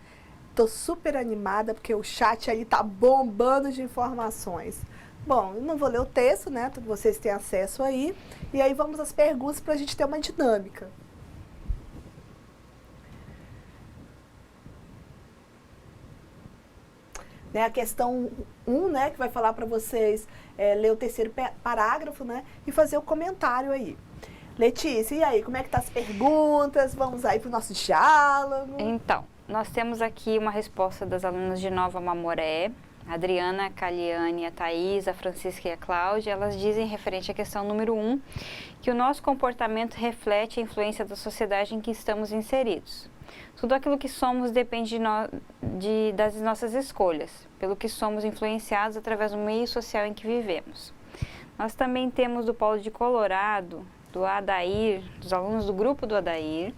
A: Tô super animada porque o chat aí tá bombando de informações. Bom, eu não vou ler o texto, né? Vocês têm acesso aí. E aí vamos às perguntas para a gente ter uma dinâmica. Né, a questão 1, né, que vai falar para vocês ler o 3º parágrafo, né? E fazer o comentário aí. Letícia, e aí, como é que tá as perguntas? Vamos aí para o nosso diálogo.
B: Então, nós temos aqui uma resposta das alunas de Nova Mamoré, a Adriana, a Caliane, a Thaís, a Francisca e a Cláudia. Elas dizem, referente à questão número 1, que o nosso comportamento reflete a influência da sociedade em que estamos inseridos. Tudo aquilo que somos depende das nossas escolhas, pelo que somos influenciados através do meio social em que vivemos. Nós também temos do Polo de Colorado, do Adair, dos alunos do grupo do Adair,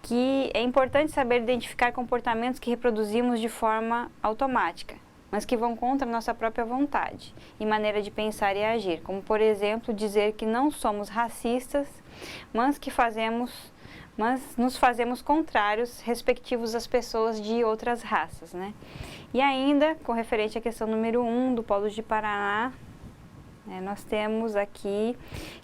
B: que é importante saber identificar comportamentos que reproduzimos de forma automática, mas que vão contra a nossa própria vontade e maneira de pensar e agir, como, por exemplo, dizer que não somos racistas, mas nos fazemos contrários, respectivos às pessoas de outras raças, né? E ainda, com referente à questão número 1 do Polo de Paraná, nós temos aqui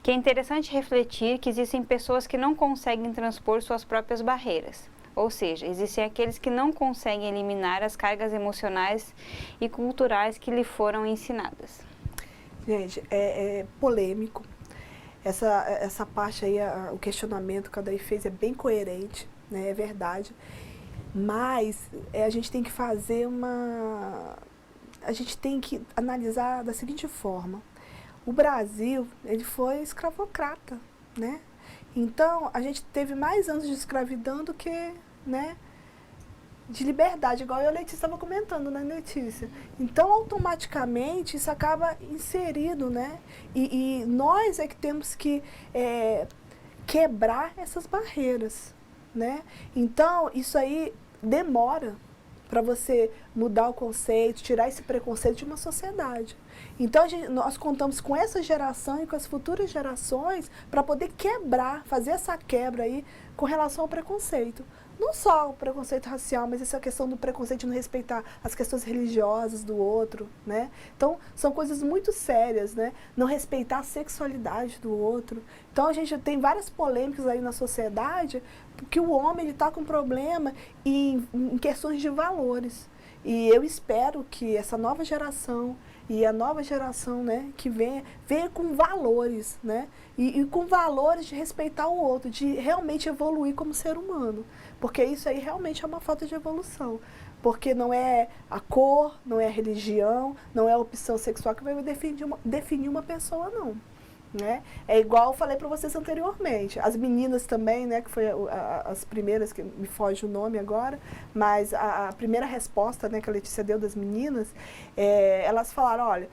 B: que é interessante refletir que existem pessoas que não conseguem transpor suas próprias barreiras. Ou seja, existem aqueles que não conseguem eliminar as cargas emocionais e culturais que lhe foram ensinadas.
A: Gente, é polêmico. Essa parte aí, o questionamento que a Adair fez é bem coerente, né? É verdade. Mas a gente tem que fazer a gente tem que analisar da seguinte forma. O Brasil, ele foi escravocrata, né? Então, a gente teve mais anos de escravidão do que, né, de liberdade, igual eu e a Letícia estava comentando, né, Letícia? Então, automaticamente, isso acaba inserido, né? E nós é que temos que quebrar essas barreiras, né? Então, isso aí demora para você mudar o conceito, tirar esse preconceito de uma sociedade. Então, nós contamos com essa geração e com as futuras gerações para poder quebrar, fazer essa quebra aí com relação ao preconceito. Não só o preconceito racial, mas essa questão do preconceito de não respeitar as questões religiosas do outro, né? Então, são coisas muito sérias, né? Não respeitar a sexualidade do outro. Então, a gente tem várias polêmicas aí na sociedade, porque o homem está com problema em questões de valores. E eu espero que essa nova geração e a nova geração, né, que venha com valores, né? E com valores de respeitar o outro, de realmente evoluir como ser humano. Porque isso aí realmente é uma falta de evolução. Porque não é a cor, não é a religião, não é a opção sexual que vai definir uma pessoa, não. Né? É igual eu falei para vocês anteriormente. As meninas também, né, que foi as primeiras, que me foge o nome agora, mas a primeira resposta, né, que a Letícia deu das meninas, elas falaram, olha,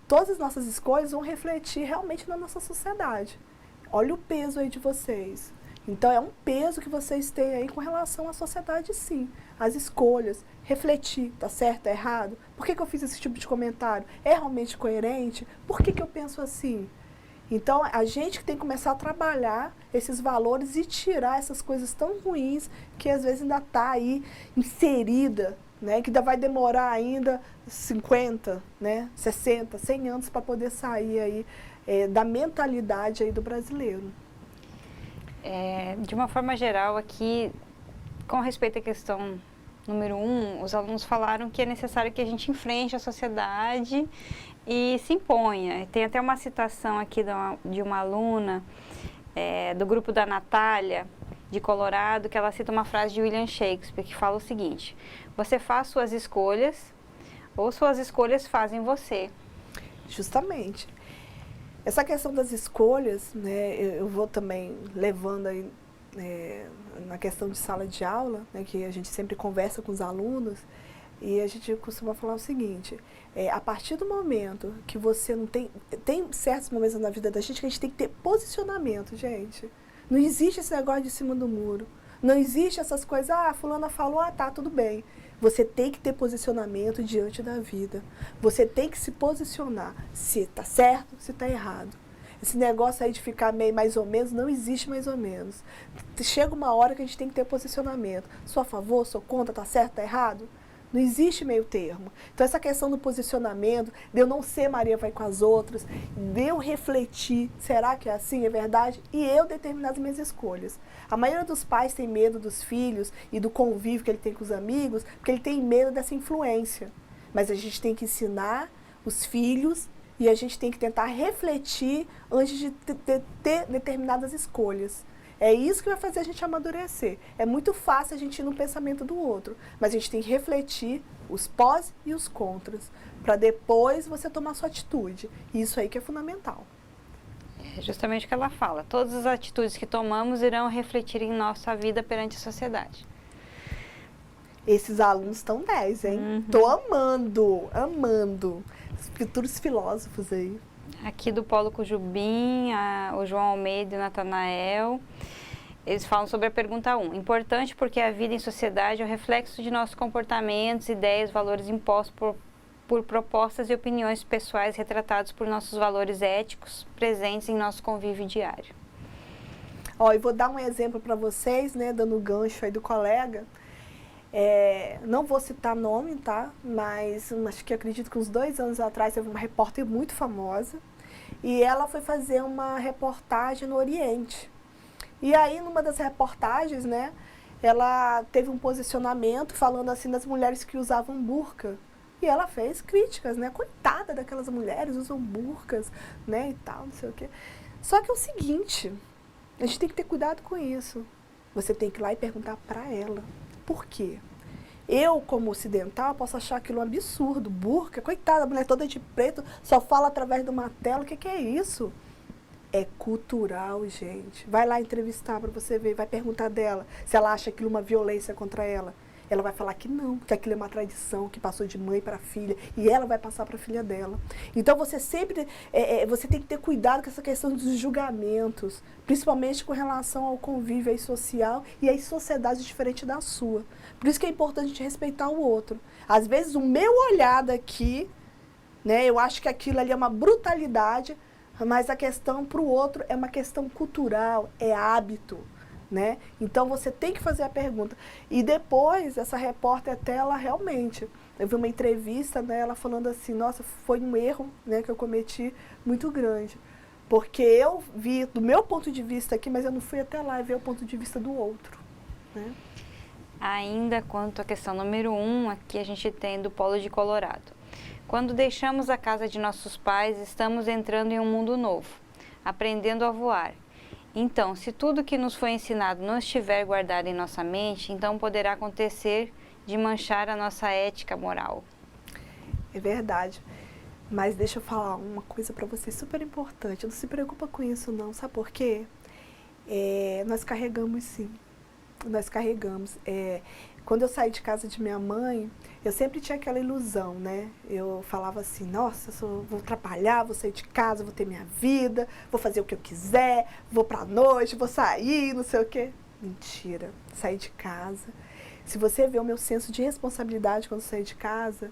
A: todas as nossas escolhas vão refletir realmente na nossa sociedade. Olha o peso aí de vocês. Então, é um peso que vocês têm aí com relação à sociedade, sim. As escolhas, refletir, tá certo, tá errado? Por que eu fiz esse tipo de comentário? É realmente coerente? Por que eu penso assim? Então, a gente que tem que começar a trabalhar esses valores e tirar essas coisas tão ruins que às vezes ainda está aí inserida, né? Que ainda vai demorar ainda 50, né? 60, 100 anos para poder sair aí da mentalidade aí do brasileiro.
B: De uma forma geral, aqui, com respeito à questão número 1, os alunos falaram que é necessário que a gente enfrente a sociedade e se imponha. Tem até uma citação aqui de uma aluna do grupo da Natália, de Colorado, que ela cita uma frase de William Shakespeare, que fala o seguinte: você faz suas escolhas ou suas escolhas fazem você.
A: Justamente. Essa questão das escolhas, né, eu vou também levando aí na questão de sala de aula, né, que a gente sempre conversa com os alunos, e a gente costuma falar o seguinte, a partir do momento que você não tem certos momentos na vida da gente que a gente tem que ter posicionamento, gente. Não existe esse negócio de cima do muro. Não existe essas coisas, fulana falou, tá, tudo bem. Você tem que ter posicionamento diante da vida. Você tem que se posicionar se tá certo, se tá errado. Esse negócio aí de ficar meio mais ou menos, não existe mais ou menos. Chega uma hora que a gente tem que ter posicionamento. Sou a favor, sou contra, tá certo, tá errado? Não existe meio termo. Então, essa questão do posicionamento, de eu não ser Maria vai com as outras, de eu refletir, será que é assim, é verdade? E eu determinar as minhas escolhas. A maioria dos pais tem medo dos filhos e do convívio que ele tem com os amigos, porque ele tem medo dessa influência. Mas a gente tem que ensinar os filhos e a gente tem que tentar refletir antes de ter determinadas escolhas. É isso que vai fazer a gente amadurecer. É muito fácil a gente ir no pensamento do outro, mas a gente tem que refletir os pós e os contras, para depois você tomar sua atitude. Isso aí que é fundamental.
B: É justamente o que ela fala. Todas as atitudes que tomamos irão refletir em nossa vida perante a sociedade.
A: Esses alunos estão 10, hein?
B: Uhum.
A: Tô amando, amando. Os futuros filósofos aí.
B: Aqui do Polo Cujubim, o João Almeida e o Natanael, eles falam sobre a pergunta 1. Importante porque a vida em sociedade é o reflexo de nossos comportamentos, ideias, valores impostos por propostas e opiniões pessoais retratados por nossos valores éticos presentes em nosso convívio diário.
A: Ó, eu vou dar um exemplo para vocês, né, dando o gancho aí do colega. Não vou citar nome, tá? Mas acho que acredito que uns 2 anos atrás teve uma repórter muito famosa e ela foi fazer uma reportagem no Oriente. E aí, numa das reportagens, né, ela teve um posicionamento falando assim das mulheres que usavam burca. E ela fez críticas, né? Coitada daquelas mulheres, usam burcas, né, e tal, não sei o quê. Só que é o seguinte, a gente tem que ter cuidado com isso. Você tem que ir lá e perguntar para ela, Por quê? Eu, como ocidental, posso achar aquilo um absurdo. Burca, coitada, a mulher toda de preto, só fala através de uma tela. O que é isso? É cultural, gente. Vai lá entrevistar para você ver, vai perguntar dela se ela acha aquilo uma violência contra ela. Ela vai falar que não, que aquilo é uma tradição que passou de mãe para filha e ela vai passar para a filha dela. Então você sempre, você tem que ter cuidado com essa questão dos julgamentos, principalmente com relação ao convívio aí social e às sociedades diferentes da sua. Por isso que é importante a gente respeitar o outro. Às vezes o meu olhar daqui, né, eu acho que aquilo ali é uma brutalidade, mas a questão para o outro é uma questão cultural, é hábito. Né? Então você tem que fazer a pergunta. E depois, essa repórter até ela realmente, eu vi uma entrevista, né, ela falando assim, nossa, foi um erro, né, que eu cometi muito grande. Porque eu vi do meu ponto de vista aqui, mas eu não fui até lá e ver o ponto de vista do outro. Né?
B: Ainda quanto à questão número 1, aqui a gente tem do Polo de Colorado. Quando deixamos a casa de nossos pais, estamos entrando em um mundo novo, aprendendo a voar. Então, se tudo que nos foi ensinado não estiver guardado em nossa mente, então poderá acontecer de manchar a nossa ética moral.
A: É verdade. Mas deixa eu falar uma coisa para você super importante. Não se preocupa com isso não, sabe por quê? Nós carregamos sim. Nós carregamos. Quando eu saí de casa de minha mãe, eu sempre tinha aquela ilusão, né? Eu falava assim, nossa, vou trabalhar, vou sair de casa, vou ter minha vida, vou fazer o que eu quiser, vou pra noite, vou sair, não sei o quê. Mentira, saí de casa. Se você vê o meu senso de responsabilidade quando saí de casa,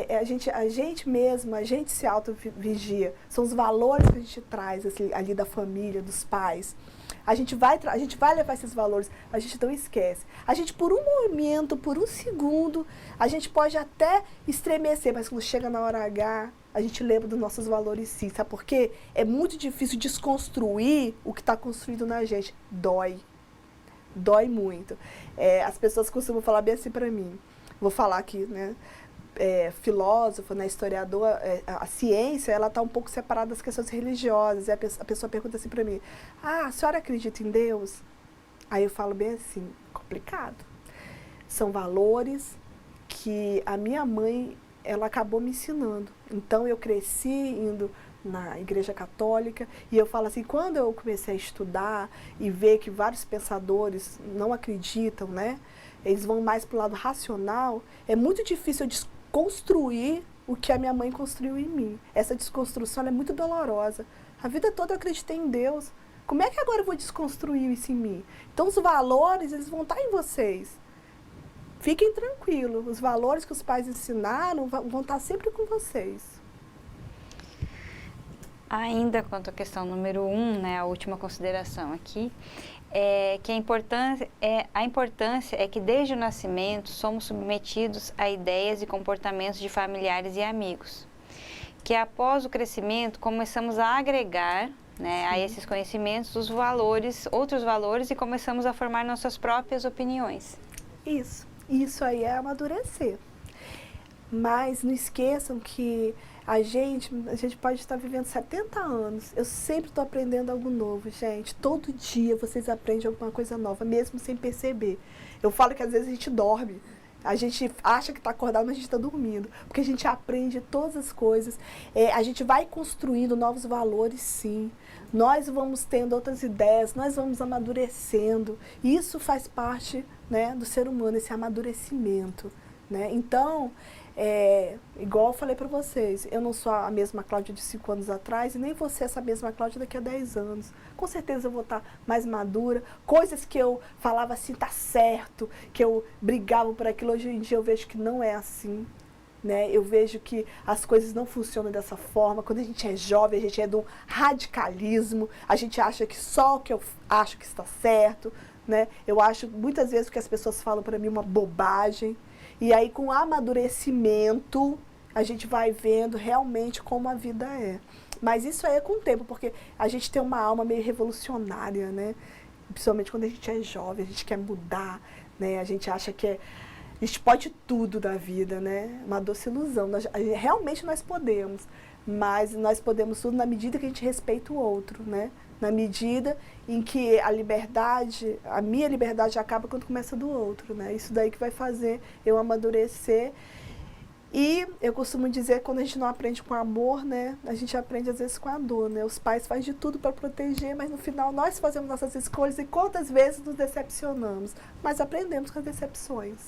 A: a gente mesmo, a gente se auto-vigia. São os valores que a gente traz assim, ali da família, dos pais. A gente vai levar esses valores, a gente não esquece. A gente, por um momento, por um segundo, a gente pode até estremecer, mas quando chega na hora H, a gente lembra dos nossos valores sim. Sabe por quê? É muito difícil desconstruir o que está construído na gente. Dói. Dói muito. As pessoas costumam falar bem assim para mim. Vou falar aqui, né? Filósofo, né, historiador, a ciência, ela está um pouco separada das questões religiosas. E a pessoa pergunta assim para mim, a senhora acredita em Deus? Aí eu falo bem assim, complicado. São valores que a minha mãe, ela acabou me ensinando. Então eu cresci indo na igreja católica e eu falo assim, quando eu comecei a estudar e ver que vários pensadores não acreditam, né, eles vão mais para o lado racional, é muito difícil eu construir o que a minha mãe construiu em mim. Essa desconstrução é muito dolorosa. A vida toda eu acreditei em Deus. Como é que agora eu vou desconstruir isso em mim? Então os valores, eles vão estar em vocês. Fiquem tranquilos, os valores que os pais ensinaram vão estar sempre com vocês.
B: Ainda quanto à questão número 1, né, a última consideração aqui, que a importância é que desde o nascimento somos submetidos a ideias e comportamentos de familiares e amigos, que após o crescimento começamos a agregar, né, a esses conhecimentos outros valores e começamos a formar nossas próprias opiniões.
A: Isso aí é amadurecer. Mas não esqueçam que a gente pode estar vivendo 70 anos. Eu sempre estou aprendendo algo novo, gente. Todo dia vocês aprendem alguma coisa nova, mesmo sem perceber. Eu falo que às vezes a gente dorme. A gente acha que está acordado, mas a gente está dormindo. Porque a gente aprende todas as coisas. A gente vai construindo novos valores, sim. Nós vamos tendo outras ideias, nós vamos amadurecendo. Isso faz parte, né, do ser humano, esse amadurecimento. Né? Então, igual eu falei para vocês, eu não sou a mesma Cláudia de 5 anos atrás e nem vou ser essa mesma Cláudia daqui a 10 anos. Com certeza eu vou estar mais madura. Coisas que eu falava assim, tá certo, que eu brigava por aquilo, hoje em dia eu vejo que não é assim. Né? Eu vejo que as coisas não funcionam dessa forma. Quando a gente é jovem, a gente é do radicalismo, a gente acha que só o que eu acho que está certo. Né? Eu acho muitas vezes o que as pessoas falam para mim uma bobagem. E aí, com o amadurecimento, a gente vai vendo realmente como a vida é. Mas isso aí é com o tempo, porque a gente tem uma alma meio revolucionária, né? Principalmente quando a gente é jovem, a gente quer mudar, né? A gente acha que a gente pode tudo da vida, né? Uma doce ilusão. Realmente nós podemos, mas nós podemos tudo na medida que a gente respeita o outro, né? na medida em que a minha liberdade acaba quando começa do outro, né? Isso daí que vai fazer eu amadurecer. E eu costumo dizer que quando a gente não aprende com amor, né, a gente aprende às vezes com a dor, né? Os pais fazem de tudo para proteger, mas no final nós fazemos nossas escolhas e quantas vezes nos decepcionamos, mas aprendemos com as decepções.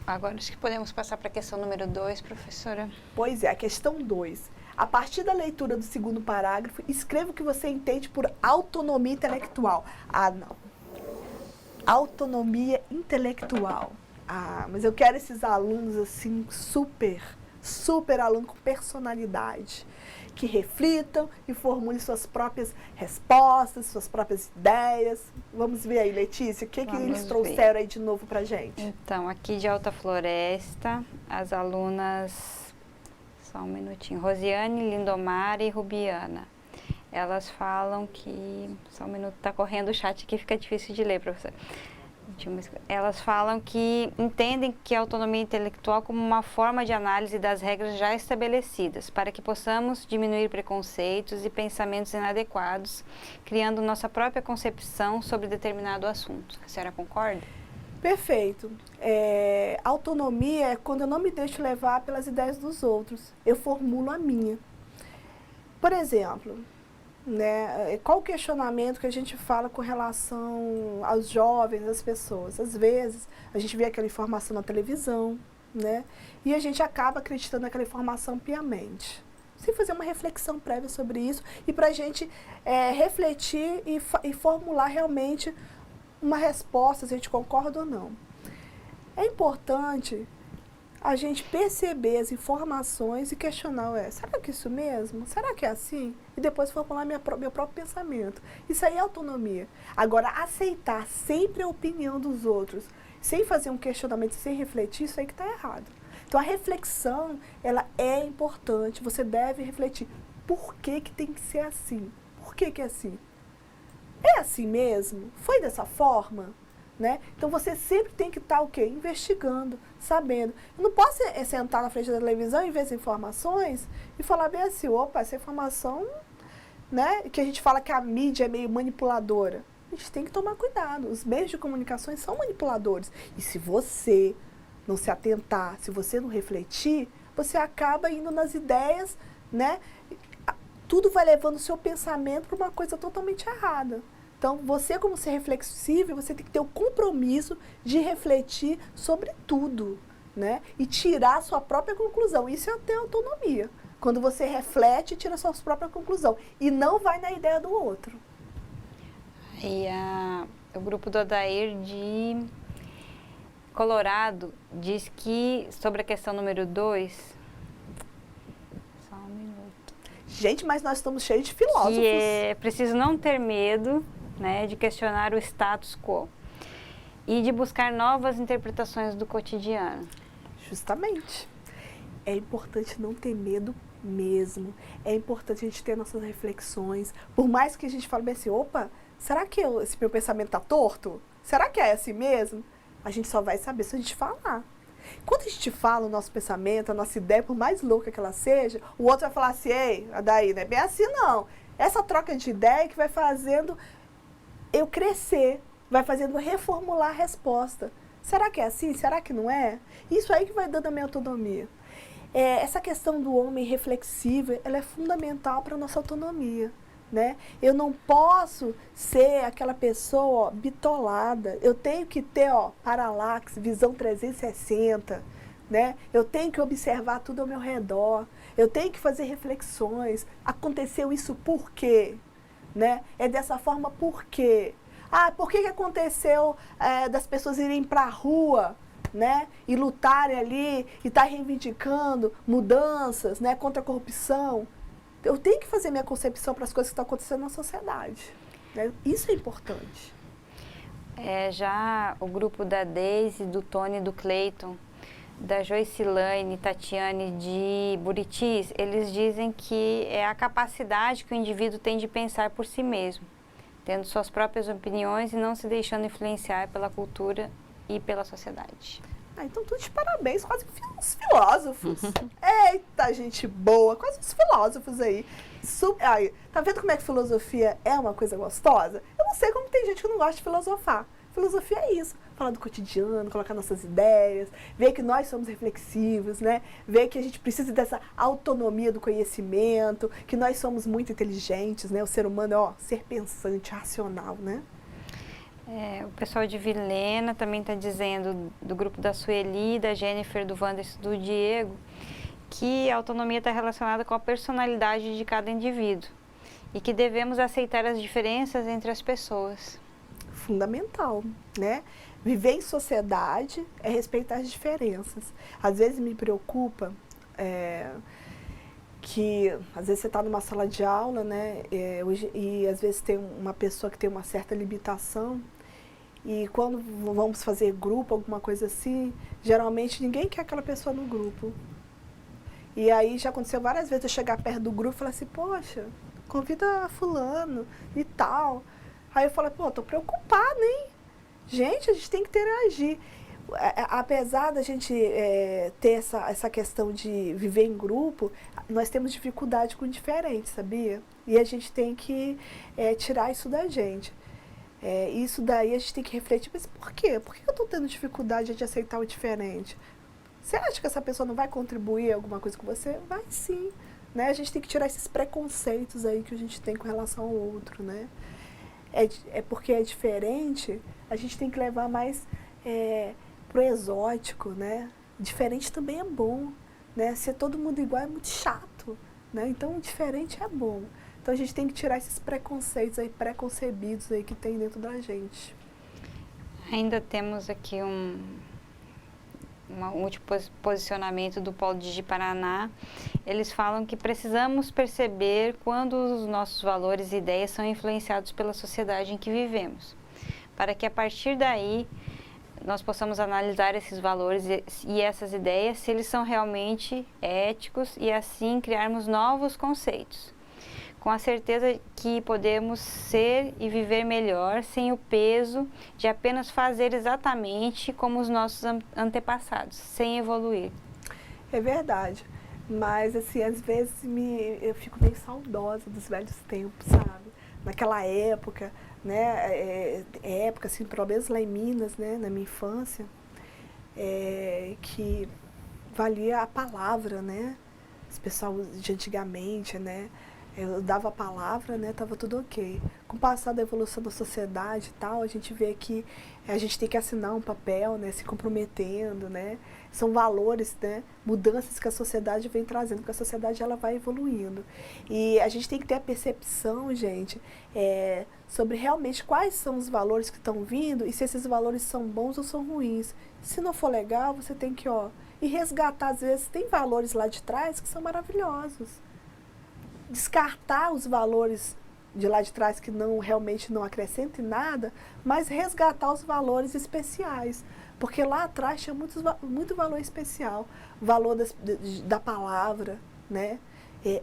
B: Agora acho que podemos passar para a questão número 2, professora.
A: Pois é, a questão 2. A partir da leitura do segundo parágrafo, escreva o que você entende por autonomia intelectual. Ah, não. Autonomia intelectual. Ah, mas eu quero esses alunos assim, super alunos com personalidade, que reflitam e formulem suas próprias respostas, suas próprias ideias. Vamos ver aí, Letícia, o que eles trouxeram aí de novo pra gente?
B: Então, aqui de Alta Floresta, as alunas, só um minutinho, Rosiane, Lindomar e Rubiana. Elas falam que, só um minuto, tá correndo o chat aqui, fica difícil de ler, professora. Elas falam que entendem que a autonomia intelectual como uma forma de análise das regras já estabelecidas, para que possamos diminuir preconceitos e pensamentos inadequados, criando nossa própria concepção sobre determinado assunto. A senhora concorda?
A: Perfeito. Autonomia é quando eu não me deixo levar pelas ideias dos outros, eu formulo a minha. Por exemplo, né, qual o questionamento que a gente fala com relação aos jovens, às pessoas? Às vezes, a gente vê aquela informação na televisão, né, e a gente acaba acreditando naquela informação piamente, sem fazer uma reflexão prévia sobre isso, e para a gente refletir e formular realmente uma resposta, se a gente concorda ou não. É importante a gente perceber as informações e questionar, será que é isso mesmo? Será que é assim? E depois formular meu próprio pensamento. Isso aí é autonomia. Agora, aceitar sempre a opinião dos outros, sem fazer um questionamento, sem refletir, isso aí que está errado. Então, a reflexão, ela é importante. Você deve refletir. Por que que tem que ser assim? Por que que é assim? É assim mesmo? Foi dessa forma? Né? Então, você sempre tem que estar, investigando, sabendo. Eu não posso sentar na frente da televisão e ver as informações e falar bem assim, opa, essa informação, né, que a gente fala que a mídia é meio manipuladora. A gente tem que tomar cuidado. Os meios de comunicação são manipuladores. E se você não se atentar, se você não refletir, você acaba indo nas ideias, né? Tudo vai levando o seu pensamento para uma coisa totalmente errada. Então, você como ser reflexivo, você tem que ter o compromisso de refletir sobre tudo, né? E tirar a sua própria conclusão. Isso é ter autonomia. Quando você reflete e tira a sua própria conclusão. E não vai na ideia do outro.
B: E o grupo do Odair de Colorado diz que, sobre a questão número 2... Só um minuto.
A: Gente, mas nós estamos cheios de filósofos.
B: Que é preciso não ter medo, né, de questionar o status quo e de buscar novas interpretações do cotidiano.
A: Justamente. É importante não ter medo mesmo. É importante a gente ter nossas reflexões. Por mais que a gente fale bem assim, opa, será que esse meu pensamento está torto? Será que é assim mesmo? A gente só vai saber se a gente falar. Quando a gente fala o nosso pensamento, a nossa ideia, por mais louca que ela seja, o outro vai falar assim, ei, daí não é bem assim não. Essa troca de ideia que vai fazendo eu crescer, vai fazendo reformular a resposta. Será que é assim? Será que não é? Isso aí que vai dando a minha autonomia. Essa questão do homem reflexivo, ela é fundamental para a nossa autonomia, né? Eu não posso ser aquela pessoa bitolada. Eu tenho que ter, paralaxe, visão 360, né? Eu tenho que observar tudo ao meu redor. Eu tenho que fazer reflexões. Aconteceu isso por quê? Né? É dessa forma por quê? Por que aconteceu das pessoas irem para a rua, né? E lutarem ali e estar reivindicando mudanças, né? Contra a corrupção? Eu tenho que fazer minha concepção para as coisas que estão acontecendo na sociedade, né? Isso é importante.
B: Já o grupo da Deise, do Tony, do Cleiton, da Joicilane, Tatiane de Buritis, eles dizem que é a capacidade que o indivíduo tem de pensar por si mesmo, tendo suas próprias opiniões e não se deixando influenciar pela cultura e pela sociedade.
A: Ah, então tudo de parabéns, quase que uns filósofos. Eita, gente boa, quase uns filósofos aí. Ai, tá vendo como é que filosofia é uma coisa gostosa? Eu não sei como tem gente que não gosta de filosofar. Filosofia é isso, falar do cotidiano, colocar nossas ideias, ver que nós somos reflexivos, né? Ver que a gente precisa dessa autonomia do conhecimento, que nós somos muito inteligentes, né? O ser humano é, ser pensante, racional, né?
B: O pessoal de Vilhena também está dizendo, do grupo da Sueli, da Jennifer, do Wanderson, do Diego, que a autonomia está relacionada com a personalidade de cada indivíduo e que devemos aceitar as diferenças entre as pessoas.
A: Fundamental, né? Viver em sociedade é respeitar as diferenças. Às vezes me preocupa que, às vezes você está numa sala de aula, né? E às vezes tem uma pessoa que tem uma certa limitação e quando vamos fazer grupo, alguma coisa assim, geralmente ninguém quer aquela pessoa no grupo. E aí já aconteceu várias vezes eu chegar perto do grupo e falar assim, poxa, convida fulano e tal. Aí eu falo, pô, tô preocupada, hein? Gente, a gente tem que interagir. Apesar da gente ter essa questão de viver em grupo, nós temos dificuldade com o diferente, sabia? E a gente tem que tirar isso da gente. Isso daí a gente tem que refletir, mas por quê? Por que eu estou tendo dificuldade de aceitar o diferente? Você acha que essa pessoa não vai contribuir alguma coisa com você? Vai sim. Né? A gente tem que tirar esses preconceitos aí que a gente tem com relação ao outro, né? Porque é diferente, a gente tem que levar mais pro exótico, né? Diferente também é bom, né? Ser todo mundo igual é muito chato, né? Então, diferente é bom. Então, a gente tem que tirar esses preconceitos aí, preconcebidos aí que tem dentro da gente.
B: Ainda temos aqui um último posicionamento do Polo de Paraná. Eles falam que precisamos perceber quando os nossos valores e ideias são influenciados pela sociedade em que vivemos, para que a partir daí nós possamos analisar esses valores e essas ideias, se eles são realmente éticos e assim criarmos novos conceitos, com a certeza que podemos ser e viver melhor sem o peso de apenas fazer exatamente como os nossos antepassados, sem evoluir. É
A: verdade, mas assim, às vezes eu fico meio saudosa dos velhos tempos, sabe? Naquela época, né? Época, assim, pelo menos lá em Minas, né? Na minha infância, que valia a palavra, né? Os pessoal de antigamente, né? Eu dava a palavra, né, tava tudo ok. Com o passar da evolução da sociedade e tal, a gente vê que a gente tem que assinar um papel, né, se comprometendo, né. São valores, né, mudanças que a sociedade vem trazendo, porque a sociedade ela vai evoluindo. E a gente tem que ter a percepção, gente, sobre realmente quais são os valores que estão vindo e se esses valores são bons ou são ruins. Se não for legal, você tem que, e resgatar, às vezes, tem valores lá de trás que são maravilhosos. Descartar os valores de lá de trás que realmente não acrescentem nada, mas resgatar os valores especiais. Porque lá atrás tinha muito valor especial. Valor da palavra, né?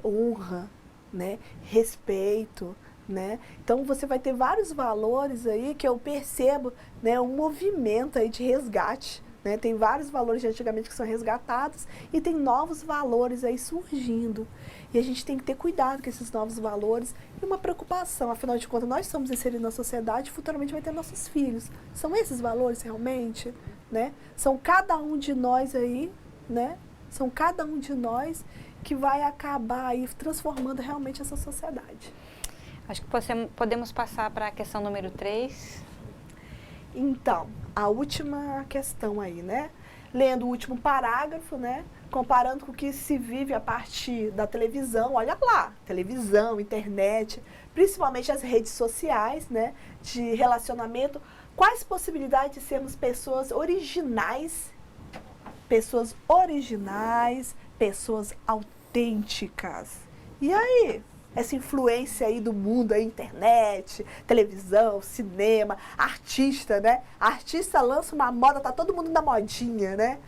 A: Honra, né? Respeito, né? Então você vai ter vários valores aí que eu percebo, né? Um movimento aí de resgate. Né? Tem vários valores de antigamente que são resgatados e tem novos valores aí surgindo. E a gente tem que ter cuidado com esses novos valores e uma preocupação. Afinal de contas, nós somos inseridos na sociedade e futuramente vai ter nossos filhos. São esses valores realmente? Né? São cada um de nós aí, né? São cada um de nós que vai acabar aí transformando realmente essa sociedade.
B: Acho que podemos passar para a questão número 3.
A: Então, a última questão aí, né? Lendo o último parágrafo, né? Comparando com o que se vive a partir da televisão, olha lá, televisão, internet, principalmente as redes sociais, né? De relacionamento, quais possibilidades de sermos pessoas originais, pessoas autênticas. E aí? Essa influência aí do mundo, a internet, televisão, cinema, artista, né? Artista lança uma moda, tá todo mundo na modinha, né?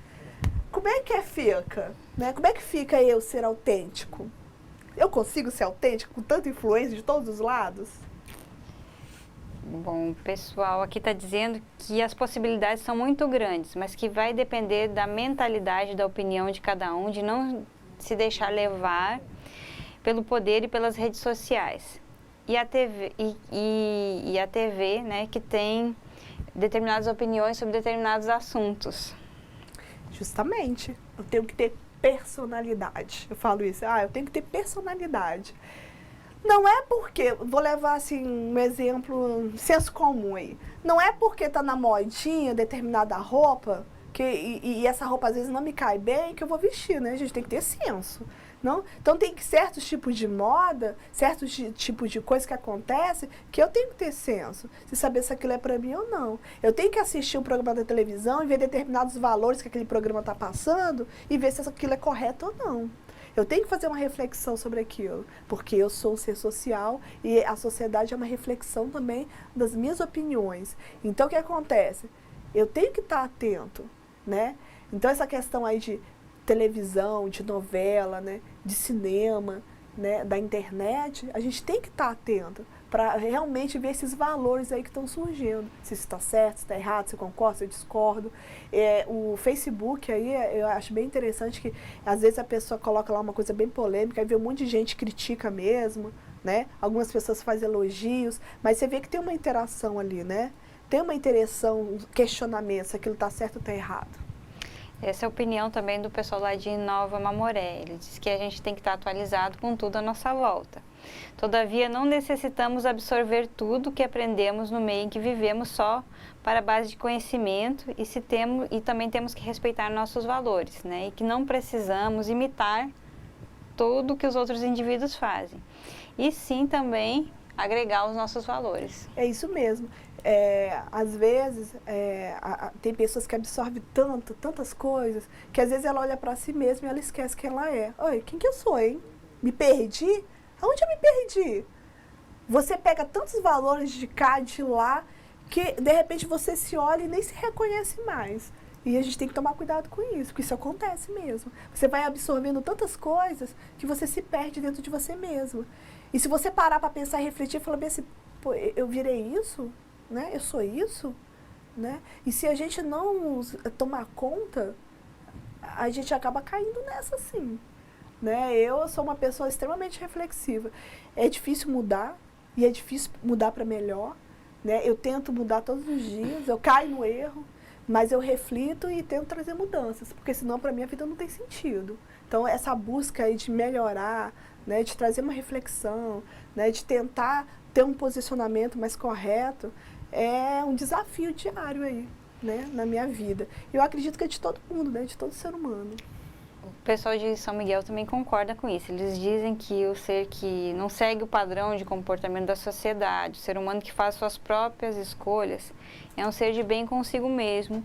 A: Como é que fica? Né? Como é que fica eu ser autêntico? Eu consigo ser autêntico com tanta influência de todos os lados?
B: Bom, o pessoal aqui está dizendo que as possibilidades são muito grandes, mas que vai depender da mentalidade, da opinião de cada um, de não se deixar levar pelo poder e pelas redes sociais. E a TV, né, que tem determinadas opiniões sobre determinados assuntos.
A: Justamente, eu tenho que ter personalidade. Eu falo isso, eu tenho que ter personalidade. Não é porque, vou levar assim um exemplo, senso comum aí. Não é porque tá na modinha determinada roupa, e essa roupa às vezes não me cai bem, que eu vou vestir, né? A gente tem que ter senso. Não? Então tem certos tipos de moda, certos tipos de coisa que acontece, que eu tenho que ter senso, de saber se aquilo é para mim ou não. Eu tenho que assistir um programa da televisão e ver determinados valores que aquele programa está passando e ver se aquilo é correto ou não. Eu tenho que fazer uma reflexão sobre aquilo, porque eu sou um ser social e a sociedade é uma reflexão também das minhas opiniões. Então o que acontece? Eu tenho que estar atento, né? Então essa questão aí de televisão, de novela, né, de cinema, né, da internet, a gente tem que estar atento para realmente ver esses valores aí que estão surgindo. Se isso está certo, se está errado, se eu concordo, se eu discordo. O Facebook aí, eu acho bem interessante que às vezes a pessoa coloca lá uma coisa bem polêmica, aí vê um monte de gente critica mesmo, né? Algumas pessoas fazem elogios, mas você vê que tem uma interação ali, né? Tem uma interação, um questionamento, se aquilo está certo ou está errado.
B: Essa é a opinião também do pessoal lá de Nova Mamoré. Ele diz que a gente tem que estar atualizado com tudo à nossa volta. Todavia, não necessitamos absorver tudo que aprendemos no meio em que vivemos só para a base de conhecimento e também temos que respeitar nossos valores, né? E que não precisamos imitar tudo que os outros indivíduos fazem. E sim também agregar os nossos valores.
A: É isso mesmo. Às vezes, tem pessoas que absorvem tantas coisas, que às vezes ela olha para si mesma e ela esquece quem ela é. Oi, quem que eu sou, hein? Me perdi? Aonde eu me perdi? Você pega tantos valores de cá, de lá, que de repente você se olha e nem se reconhece mais. E a gente tem que tomar cuidado com isso, porque isso acontece mesmo. Você vai absorvendo tantas coisas que você se perde dentro de você mesmo. E se você parar para pensar e refletir, falar bem assim, pô, eu virei isso? Né? Eu sou isso? Né? E se a gente não tomar conta, a gente acaba caindo nessa sim. Né? Eu sou uma pessoa extremamente reflexiva. É difícil mudar, e é difícil mudar para melhor. Né? Eu tento mudar todos os dias, eu caio no erro, mas eu reflito e tento trazer mudanças, porque senão para mim a vida não tem sentido. Então essa busca aí de melhorar, né, de trazer uma reflexão, né, de tentar ter um posicionamento mais correto, é um desafio diário aí, né, na minha vida. Eu acredito que é de todo mundo, né, de todo ser humano.
B: O pessoal de São Miguel também concorda com isso. Eles dizem que o ser que não segue o padrão de comportamento da sociedade, o ser humano que faz suas próprias escolhas, é um ser de bem consigo mesmo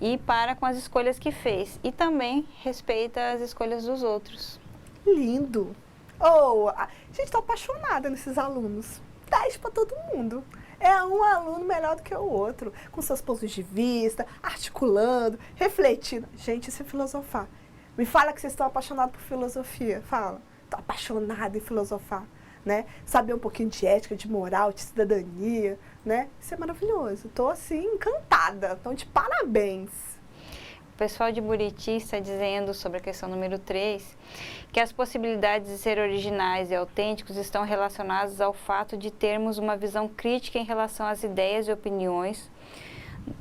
B: e para com as escolhas que fez. E também respeita as escolhas dos outros.
A: Lindo! A gente está apaixonada nesses alunos. 10 para todo mundo. É um aluno melhor do que o outro, com seus pontos de vista, articulando, refletindo. Gente, isso é filosofar. Me fala que vocês estão apaixonados por filosofia. Fala. Estou apaixonada em filosofar. Né? Saber um pouquinho de ética, de moral, de cidadania. Né? Isso é maravilhoso. Estou assim, encantada. Então, de parabéns.
B: O pessoal de Buriti está dizendo sobre a questão número 3, que as possibilidades de ser originais e autênticos estão relacionadas ao fato de termos uma visão crítica em relação às ideias e opiniões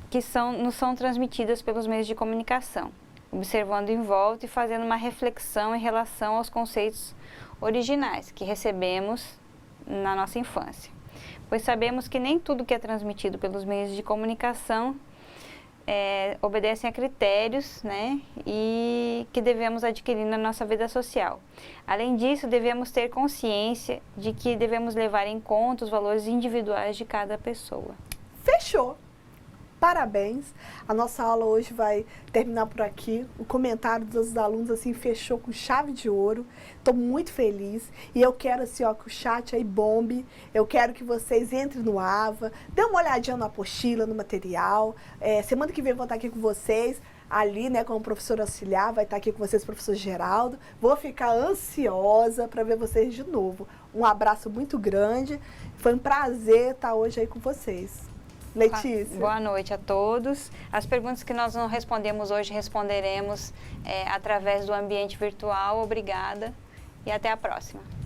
B: que nos são transmitidas pelos meios de comunicação, observando em volta e fazendo uma reflexão em relação aos conceitos originais que recebemos na nossa infância. Pois sabemos que nem tudo que é transmitido pelos meios de comunicação obedecem a critérios, né, e que devemos adquirir na nossa vida social. Além disso, devemos ter consciência de que devemos levar em conta os valores individuais de cada pessoa.
A: Fechou! Parabéns! A nossa aula hoje vai terminar por aqui. O comentário dos alunos assim fechou com chave de ouro. Estou muito feliz e eu quero assim, ó, que o chat aí bombe. Eu quero que vocês entrem no AVA, dê uma olhadinha na apostila, no material. Semana que vem eu vou estar aqui com vocês. ali, né, como professor auxiliar, vai estar aqui com vocês, professor Geraldo. Vou ficar ansiosa para ver vocês de novo. Um abraço muito grande. Foi um prazer estar hoje aí com vocês. Letícia.
B: Boa noite a todos. As perguntas que nós não respondemos hoje, responderemos através do ambiente virtual. Obrigada e até a próxima.